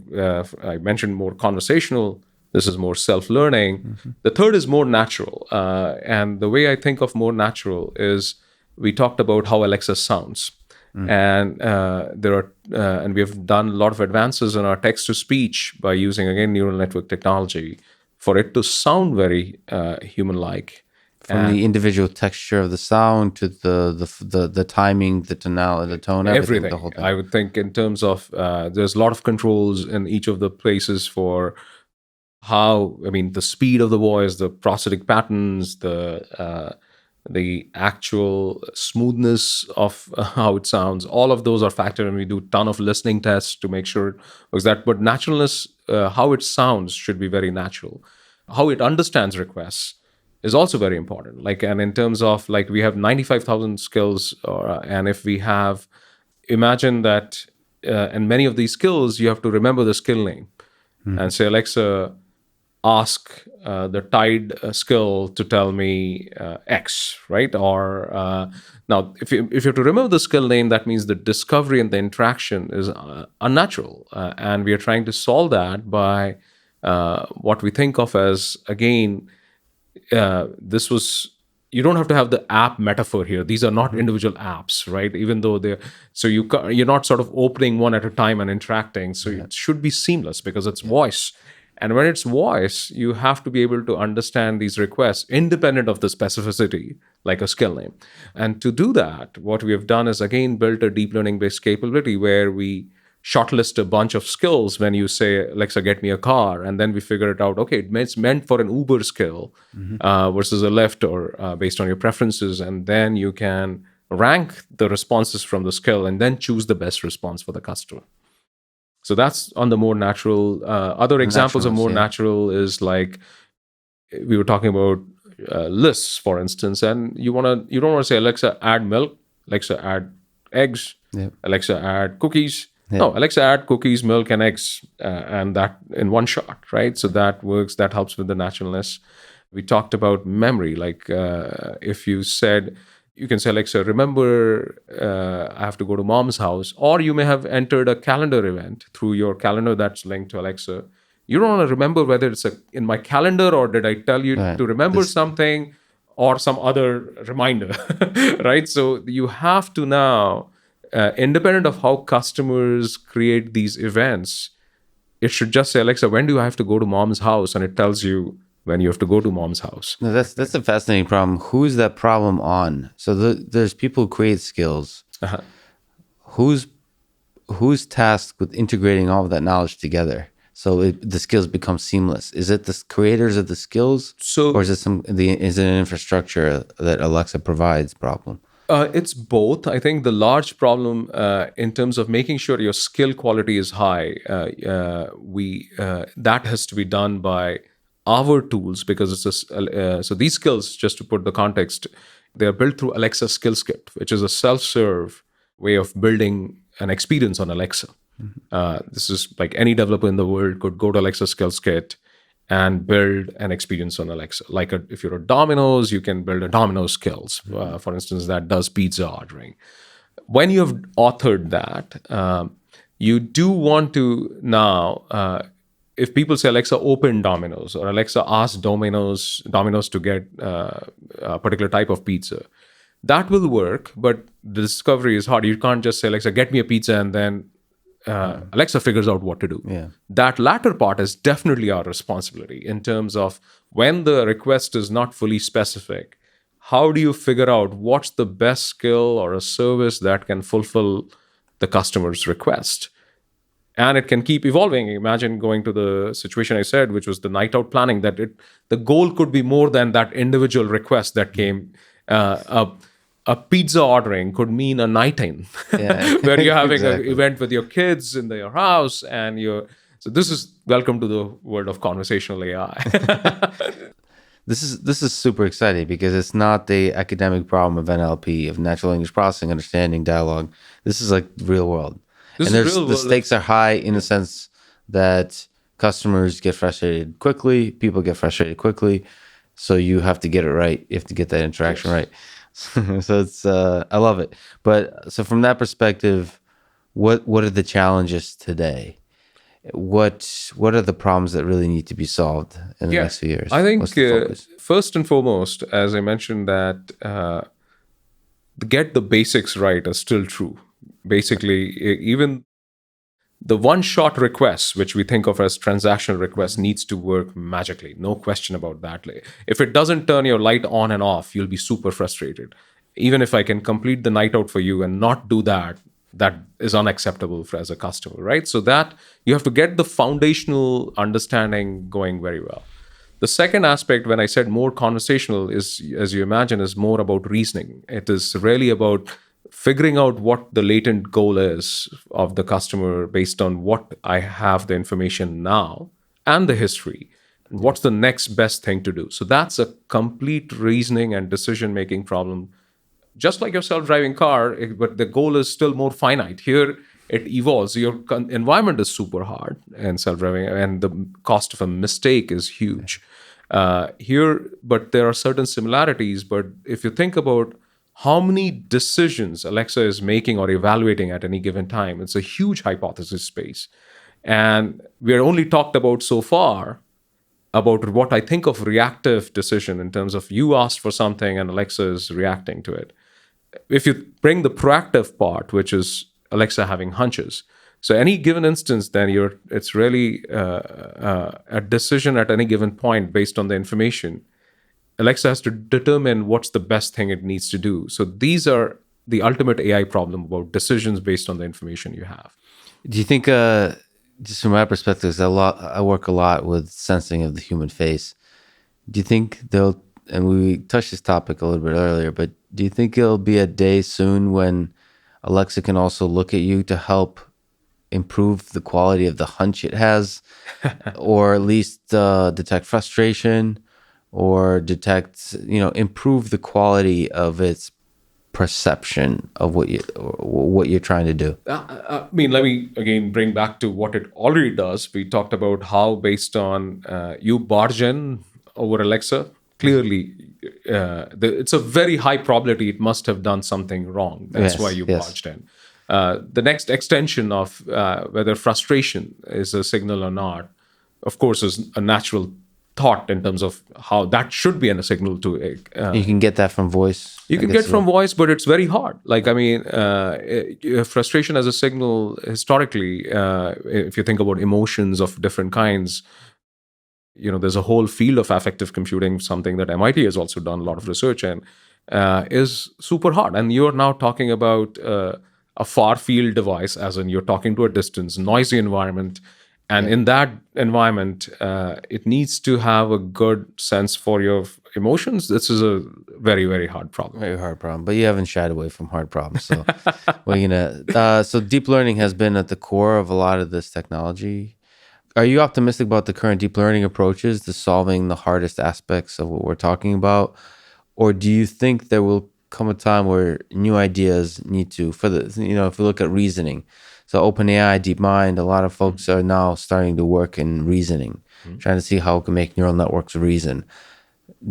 I mentioned more conversational. This is more self-learning. Mm-hmm. The third is more natural. And the way I think of more natural is we talked about how Alexa sounds. And and we have done a lot of advances in our text-to-speech by using neural network technology for it to sound very human-like. From the individual texture of the sound to the timing, the tonality, the tone, everything. The whole thing. I would think in terms of there's a lot of controls in each of the places for the speed of the voice, the prosthetic patterns, the actual smoothness of how it sounds. All of those are factored, and we do a ton of listening tests to make sure it works that. But naturalness, how it sounds should be very natural. How it understands requests is also very important. And in terms of we have 95,000 skills, and if we have, imagine that, and many of these skills, you have to remember the skill name and say, Alexa, ask the Tide skill to tell me X, right? Or now, if you have to remember the skill name, that means the discovery and the interaction is unnatural, and we are trying to solve that by what we think of as this was. You don't have to have the app metaphor here. These are not individual apps, right? Even though you're not sort of opening one at a time and interacting. So it should be seamless because it's voice. And when it's voice, you have to be able to understand these requests independent of the specificity, like a skill name. And to do that, what we have done is again built a deep learning based capability where we shortlist a bunch of skills when you say, Alexa, get me a car. And then we figure it out, okay, it's meant for an Uber skill versus a Lyft or based on your preferences. And then you can rank the responses from the skill and then choose the best response for the customer. So that's on the more natural. Other examples of more natural is like we were talking about lists, for instance, and you don't want to say, Alexa, add milk, Alexa, add eggs, Alexa, add cookies. No, Alexa, add cookies, milk, and eggs, and that in one shot, right? So that works. That helps with the naturalness. We talked about memory, like if you said, you can say, Alexa, remember, I have to go to mom's house. Or you may have entered a calendar event through your calendar that's linked to Alexa. You don't want to remember whether it's in my calendar or did I tell you to remember something or some other reminder, right? So you have to now, independent of how customers create these events, it should just say, Alexa, when do I have to go to mom's house? And it tells you when you have to go to mom's house. No, that's a fascinating problem. Who is that problem on? So there's people who create skills. Who's tasked with integrating all of that knowledge together so the skills become seamless? Is it the creators of the skills, or is it is it an infrastructure that Alexa provides problem? It's both. I think the large problem in terms of making sure your skill quality is high, that has to be done by our tools, because so these skills, just to put the context, they are built through Alexa Skills Kit, which is a self-serve way of building an experience on Alexa. This is like any developer in the world could go to Alexa Skills Kit and build an experience on Alexa. Like if you're a Domino's, you can build a Domino's skills, for instance, that does pizza ordering. When you have authored that, you do want to now, if people say, Alexa, open Domino's, or Alexa, ask Domino's to get a particular type of pizza, that will work, but the discovery is hard. You can't just say, Alexa, get me a pizza, and then Alexa figures out what to do. That latter part is definitely our responsibility in terms of when the request is not fully specific, how do you figure out what's the best skill or a service that can fulfill the customer's request? And it can keep evolving. Imagine going to the situation I said, which was the night out planning, that the goal could be more than that individual request that came. A pizza ordering could mean a night in, where you're having an event with your kids in your house, and so this is welcome to the world of conversational AI. This is super exciting because it's not the academic problem of NLP, of natural language processing, understanding, dialogue. This is like real world. The stakes are high in the sense that customers get frustrated quickly, people get frustrated quickly, so you have to get it right. You have to get that interaction right. So it's I love it. But so from that perspective, what are the challenges today? What are the problems that really need to be solved in the next few years? I think first and foremost, as I mentioned, that get the basics right are still true. Basically, even the one-shot request, which we think of as transactional requests, needs to work magically. No question about that. If it doesn't turn your light on and off, you'll be super frustrated. Even if I can complete the night out for you and not do that, that is unacceptable as a customer, right? So that you have to get the foundational understanding going very well. The second aspect, when I said more conversational, is, as you imagine, is more about reasoning. It is really about figuring out what the latent goal is of the customer based on what I have the information now and the history. And what's the next best thing to do? So that's a complete reasoning and decision-making problem. Just like your self-driving car, but the goal is still more finite. Here, it evolves. Your environment is super hard and self-driving, and the cost of a mistake is huge. Here, but there are certain similarities. But if you think about how many decisions Alexa is making or evaluating at any given time, it's a huge hypothesis space. And we're only talked about so far about what I think of reactive decision in terms of you asked for something and Alexa is reacting to it. If you bring the proactive part, which is Alexa having hunches. So any given instance, then it's really a decision at any given point based on the information. Alexa has to determine what's the best thing it needs to do. So these are the ultimate AI problem about decisions based on the information you have. Do you think, just from my perspective, 'cause I work a lot with sensing of the human face. Do you think they'll, and we touched this topic a little bit earlier, but do you think it'll be a day soon when Alexa can also look at you to help improve the quality of the hunch it has, or at least detect frustration, or detect, improve the quality of its perception of what you're trying to do? I mean, let me again bring back to what it already does. We talked about how, based on you barge in over Alexa, clearly it's a very high probability it must have done something wrong. That's Yes, why you yes. barged in. The next extension of whether frustration is a signal or not, of course, is a natural thought in terms of how that should be a signal to You can get that from voice. you I can guess, get from voice, but it's very hard. Like, I mean, frustration as a signal historically, if you think about emotions of different kinds, there's a whole field of affective computing, something that MIT has also done a lot of research in, is super hard. And you're now talking about a far field device, as in you're talking to a distance, noisy environment. And in that environment, it needs to have a good sense for your emotions. This is a very, very hard problem. very hard problem, but you haven't shied away from hard problems. So we're gonna. So deep learning has been at the core of a lot of this technology. Are you optimistic about the current deep learning approaches to solving the hardest aspects of what we're talking about, or do you think there will come a time where new ideas need to, if we look at reasoning, so OpenAI, DeepMind, a lot of folks are now starting to work in reasoning, trying to see how it can make neural networks reason.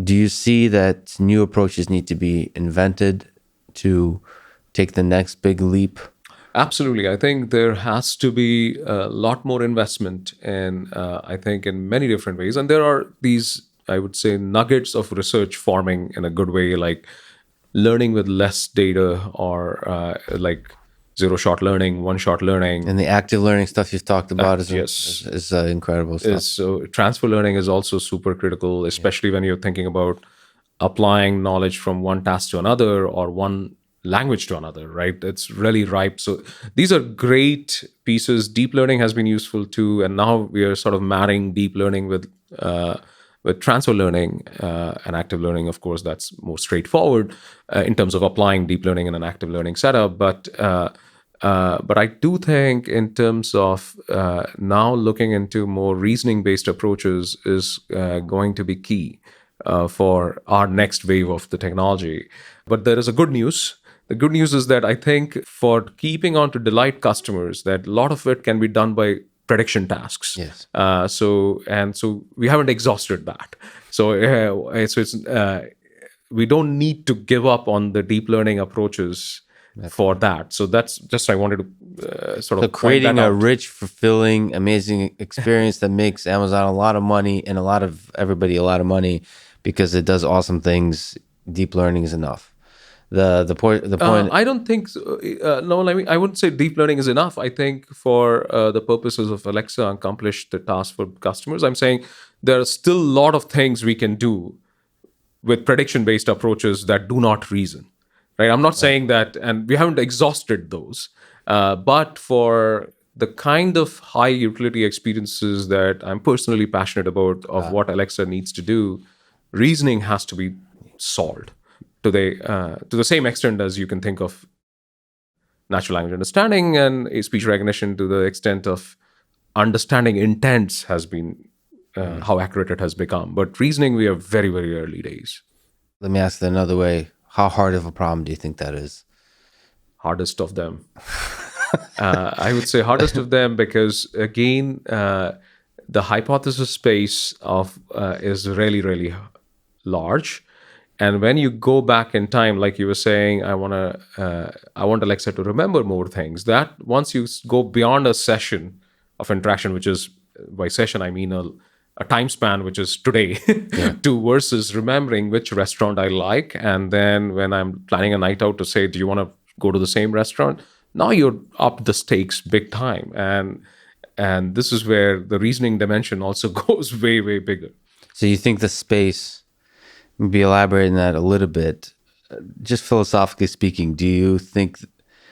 Do you see that new approaches need to be invented to take the next big leap? Absolutely. I think there has to be a lot more investment in, I think, in many different ways. And there are these, I would say, nuggets of research forming in a good way, like learning with less data, or like zero-shot learning, one-shot learning. And the active learning stuff you've talked about is yes. Incredible stuff. So transfer learning is also super critical, especially when you're thinking about applying knowledge from one task to another, or one language to another, right? It's really ripe. So these are great pieces. Deep learning has been useful too, and now we are sort of marrying deep learning with transfer learning and active learning. Of course, that's more straightforward in terms of applying deep learning in an active learning setup. But I do think, in terms of now looking into more reasoning-based approaches, is going to be key for our next wave of the technology. But there is a good news. The good news is that I think, for keeping on to delight customers, that a lot of it can be done by prediction tasks. Yes. So we haven't exhausted that. So we don't need to give up on the deep learning approaches for that. So that's just, I wanted to sort of creating a rich, fulfilling, amazing experience that makes Amazon a lot of money, and everybody a lot of money, because it does awesome things. Deep learning is enough. The point. I don't think so. No, I wouldn't say deep learning is enough. I think, for the purposes of Alexa accomplish the task for customers, I'm saying there are still a lot of things we can do with prediction-based approaches that do not reason. Right? I'm not saying that, and we haven't exhausted those. But for the kind of high utility experiences that I'm personally passionate about, of what Alexa needs to do, reasoning has to be solved to the same extent as you can think of natural language understanding and speech recognition, to the extent of understanding intents has been how accurate it has become. But reasoning, we are very, very early days. Let me ask it another way. How hard of a problem do you think that is? Hardest of them. I would say hardest of them, because, again, the hypothesis space is really, really large. And when you go back in time, like you were saying, I want Alexa to remember more things. That once you go beyond a session of interaction, which is, by session I mean a time span, which is today, to versus remembering which restaurant I like, and then when I'm planning a night out, to say, do you want to go to the same restaurant? now you're up the stakes big time. And this is where the reasoning dimension also goes way, way bigger. So you think the space, maybe elaborating that a little bit, just philosophically speaking, do you think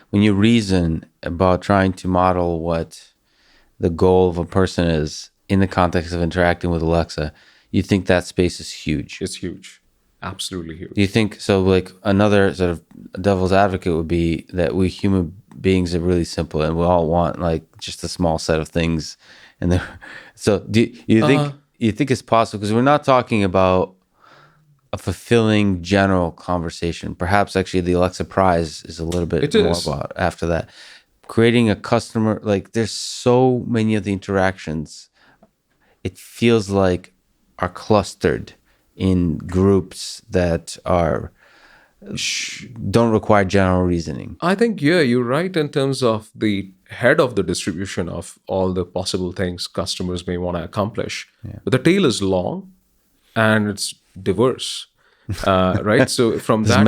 when you reason about trying to model what the goal of a person is in the context of interacting with Alexa, you think that space is huge? It's huge. Absolutely huge. Do you think so? Like another sort of devil's advocate would be that we human beings are really simple, and we all want like just a small set of things. And so, do you think it's possible? Because we're not talking about a fulfilling general conversation. Perhaps actually the Alexa Prize is a little bit It more is. about after that. Creating a customer, like there's so many of the interactions, it feels like are clustered in groups that don't require general reasoning. I think, yeah, you're right in terms of the head of the distribution of all the possible things customers may want to accomplish. But the tail is long and it's diverse, right? So from There's that,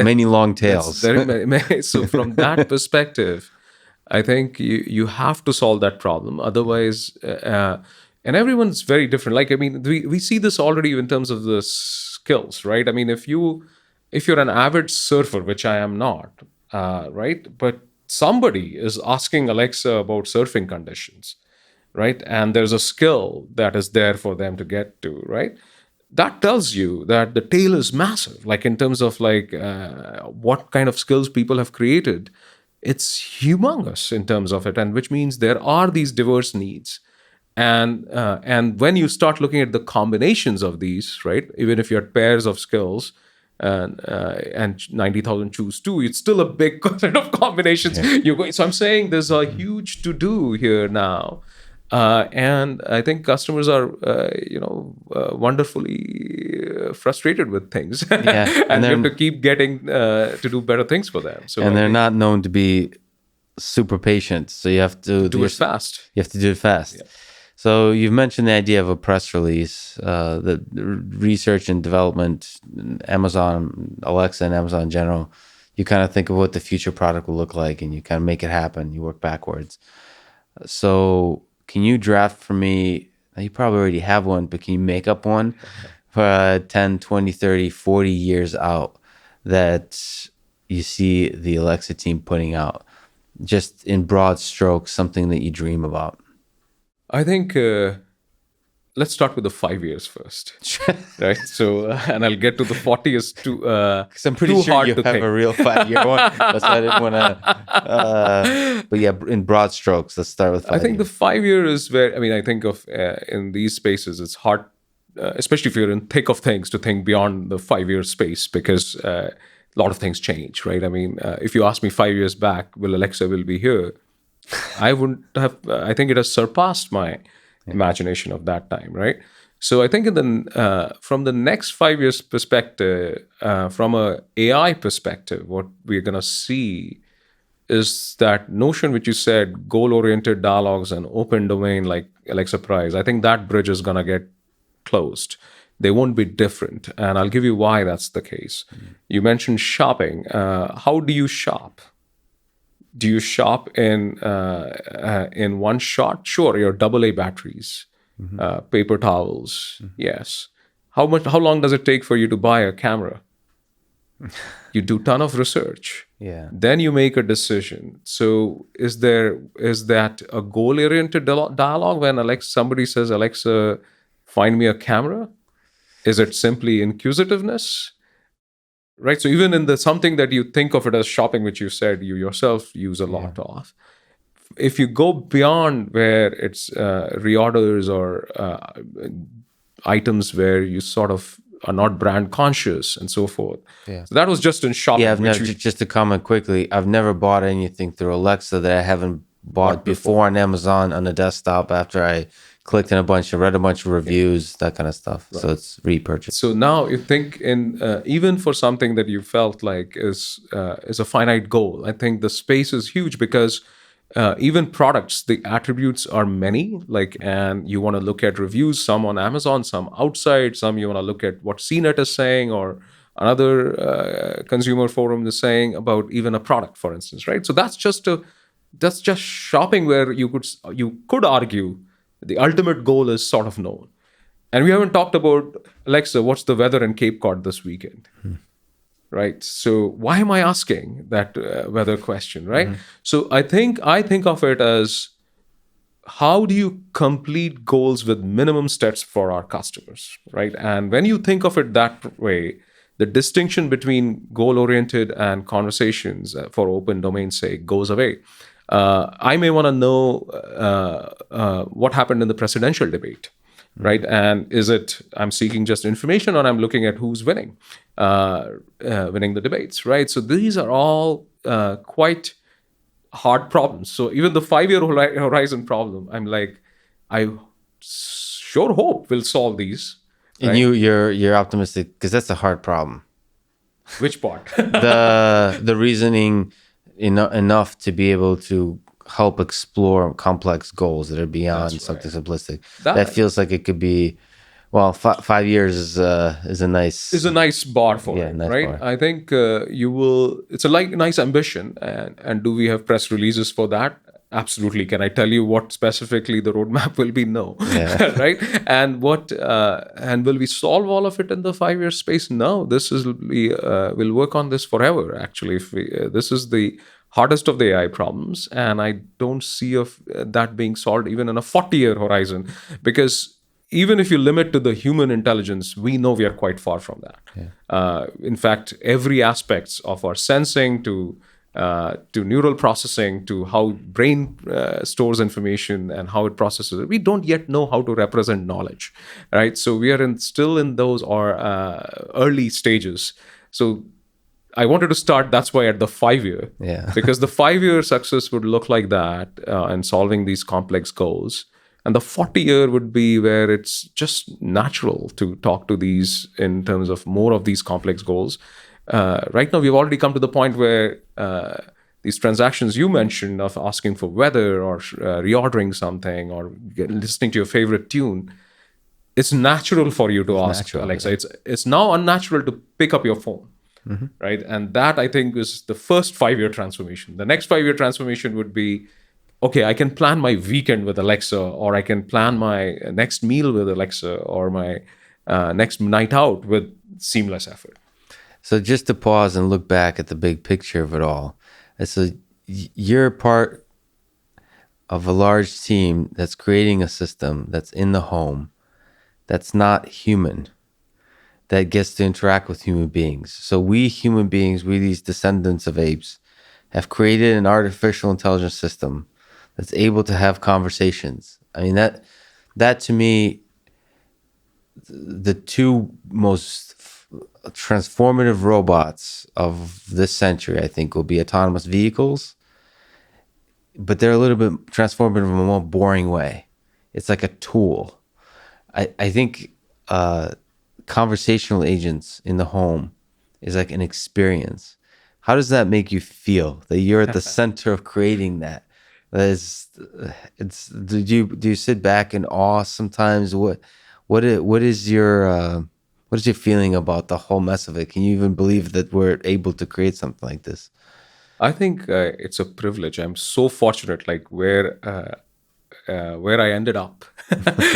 many long tails. so from that perspective, I think you have to solve that problem. Otherwise, and everyone's very different. Like, I mean, we see this already in terms of the skills, right? I mean, if you're an avid surfer, which I am not, right? But somebody is asking Alexa about surfing conditions, right? And there's a skill that is there for them to get to, right? That tells you that the tail is massive, like in terms of like what kind of skills people have created. It's humongous in terms of it, and which means there are these diverse needs. And when you start looking at the combinations of these, right, even if you had pairs of skills, and 90,000 choose two, it's still a big set of combinations. You're going. So I'm saying there's a huge to do here now, and I think customers are, wonderfully frustrated with things, and you have to keep getting to do better things for them. So and they're not known to be super patient, so you have to do it fast. You have to do it fast. Yeah. So you've mentioned the idea of a press release, the research and development, Amazon, Alexa and Amazon in general. You kind of think of what the future product will look like and you kind of make it happen. You work backwards. So can you draft for me, you probably already have one, but can you make up one for 10, 20, 30, 40 years out that you see the Alexa team putting out? Just in broad strokes, something that you dream about. I think let's start with the 5 years first, right? So, and I'll get to the 40 is too. Because I'm pretty sure you have a real 5-year one. That's why I didn't want to. But yeah, in broad strokes, let's start with 5 I think years. the 5 year is where, I mean, I think of in these spaces, it's hard, especially if you're in thick of things, to think beyond the 5-year space, because a lot of things change, right? I mean, if you ask me 5 years back, will Alexa will be here? I wouldn't have. I think it has surpassed my imagination of that time, right? So I think from the next 5 years perspective, from a AI perspective, what we're gonna see is that notion which you said, goal-oriented dialogues and open domain like Alexa Prize. I think that bridge is gonna get closed. They won't be different, and I'll give you why that's the case. You mentioned shopping. How do you shop? Do you shop in one shot? Sure, your AA batteries, paper towels. Yes. How long does it take for you to buy a camera? You do a ton of research. Yeah. Then you make a decision. So is that a goal-oriented dialogue when somebody says, Alexa, find me a camera? Is it simply inquisitiveness? Right. So even in something that you think of it as shopping, which you said you yourself use a lot of, if you go beyond where it's reorders or items where you sort of are not brand conscious and so forth. Yeah. So that was just in shopping. Yeah, just to comment quickly, I've never bought anything through Alexa that I haven't bought before on Amazon on the desktop after I clicked in read a bunch of reviews, that kind of stuff. Right. So it's repurchased. So now you think in even for something that you felt like is a finite goal, I think the space is huge because even products, the attributes are many. And you want to look at reviews, some on Amazon, some outside, some you want to look at what CNET is saying or Another consumer forum is saying about even a product, for instance, right? So that's just shopping, where you could argue the ultimate goal is sort of known. And we haven't talked about, Alexa, what's the weather in Cape Cod this weekend? Right. So why am I asking that weather question, right? So I think of it as, how do you complete goals with minimum steps for our customers, right? And when you think of it that way, the distinction between goal oriented and conversations, for open domain's sake, goes away. I may want to know what happened in the presidential debate, right? And is it I'm seeking just information, or I'm looking at who's winning the debates, right? So these are all quite hard problems. So even the 5-year horizon problem, I'm like, I sure hope we'll solve these. And Right? you're optimistic because that's a hard problem. Which part? The reasoning enough to be able to help explore complex goals that are beyond That's something right. simplistic. That- That feels like it could be, well, 5 years is a nice. Is a nice bar for Yeah, it, nice right? bar. I think you will. It's a nice ambition, and do we have press releases for that? Absolutely. Can I tell you what specifically the roadmap will be? No, Yeah. right? And will we solve all of it in the 5-year space? No. We'll work on this forever. Actually, if this is the hardest of the AI problems, and I don't see of that being solved even in a 40-year horizon, because even if you limit to the human intelligence, we know we are quite far from that. In fact, every aspects of our sensing to neural processing, to how brain stores information and how it processes it, we don't yet know how to represent knowledge, right? So we are still in those early stages. So I wanted to start, that's why, at the 5-year. Yeah. Because the 5-year success would look like that in solving these complex goals. And the 40-year would be where it's just natural to talk to these in terms of more of these complex goals. Right now, we've already come to the point where these transactions you mentioned of asking for weather, or reordering something, or listening to your favorite tune, it's natural for you to ask natural, Alexa. It's now unnatural to pick up your phone, right? And that, I think, is the first 5-year transformation. The next 5-year transformation would be, okay, I can plan my weekend with Alexa, or I can plan my next meal with Alexa, or my next night out with seamless effort. So just to pause and look back at the big picture of it all, so you're part of a large team that's creating a system that's in the home, that's not human, that gets to interact with human beings. So we human beings, we these descendants of apes, have created an artificial intelligence system that's able to have conversations. I mean, that to me, the two most transformative robots of this century, I think, will be autonomous vehicles, but they're a little bit transformative in a more boring way. It's like a tool. I think conversational agents in the home is like an experience. How does that make you feel that you're at the center of creating that? Do you sit back in awe sometimes? What is your feeling about the whole mess of it? Can you even believe that we're able to create something like this? I think it's a privilege. I'm so fortunate, like where I ended up,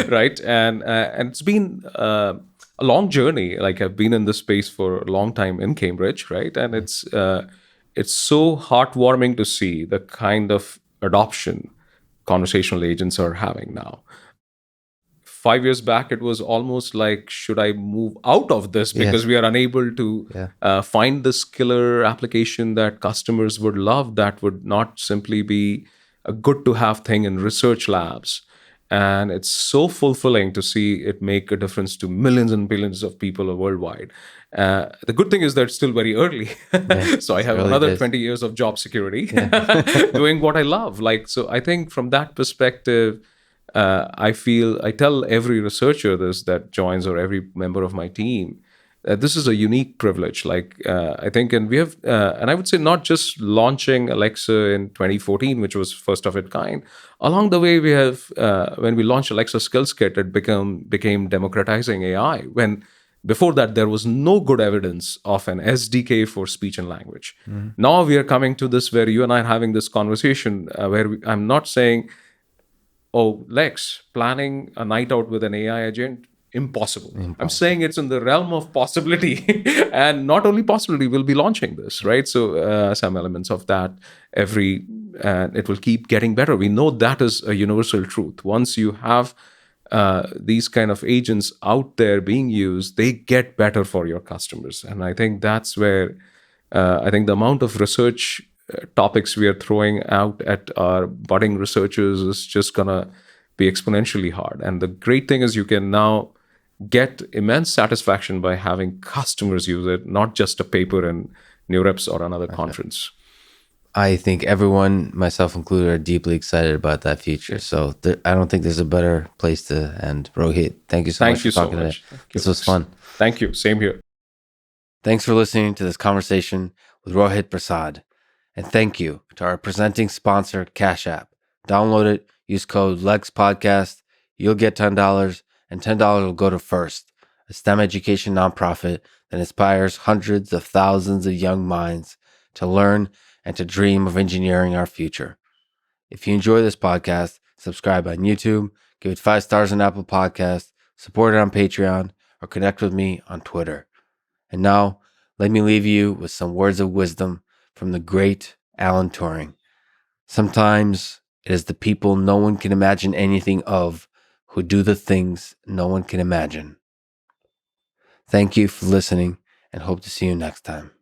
right? And it's been a long journey. Like, I've been in this space for a long time in Cambridge, right? And it's so heartwarming to see the kind of adoption conversational agents are having now. 5 years back, it was almost like, should I move out of this because Yes. we are unable to find this killer application that customers would love, that would not simply be a good to have thing in research labs. And it's so fulfilling to see it make a difference to millions and billions of people worldwide. The good thing is that it's still very early. So I have early another days. 20 years of job security doing what I love. Like, so I think from that perspective, I tell every researcher this that joins, or every member of my team, this is a unique privilege. Like, I think, and we have, and I would say, not just launching Alexa in 2014, which was first of its kind. Along the way, we have, when we launched Alexa Skills Kit, it became democratizing AI. When Before that, there was no good evidence of an SDK for speech and language. Now we are coming to this where you and I are having this conversation I'm not saying, oh, Lex, planning a night out with an AI agent, impossible. I'm saying it's in the realm of possibility. And not only possibility, we'll be launching this, right? So some elements of that it will keep getting better. We know that is a universal truth. Once you have these kind of agents out there being used, they get better for your customers. And I think that's where I think the amount of research topics we are throwing out at our budding researchers is just going to be exponentially hard. And the great thing is you can now get immense satisfaction by having customers use it, not just a paper in NeurIPS or another conference. I think everyone, myself included, are deeply excited about that future. So I don't think there's a better place to end. Rohit, thank you so much for talking today. This was fun. Thank you. Same here. Thanks for listening to this conversation with Rohit Prasad. And thank you to our presenting sponsor, Cash App. Download it, use code LEXPODCAST. You'll get $10, and $10 will go to FIRST, a STEM education nonprofit that inspires hundreds of thousands of young minds to learn and to dream of engineering our future. If you enjoy this podcast, subscribe on YouTube, give it 5 stars on Apple Podcasts, support it on Patreon, or connect with me on Twitter. And now, let me leave you with some words of wisdom from the great Alan Turing. Sometimes it is the people no one can imagine anything of who do the things no one can imagine. Thank you for listening, and hope to see you next time.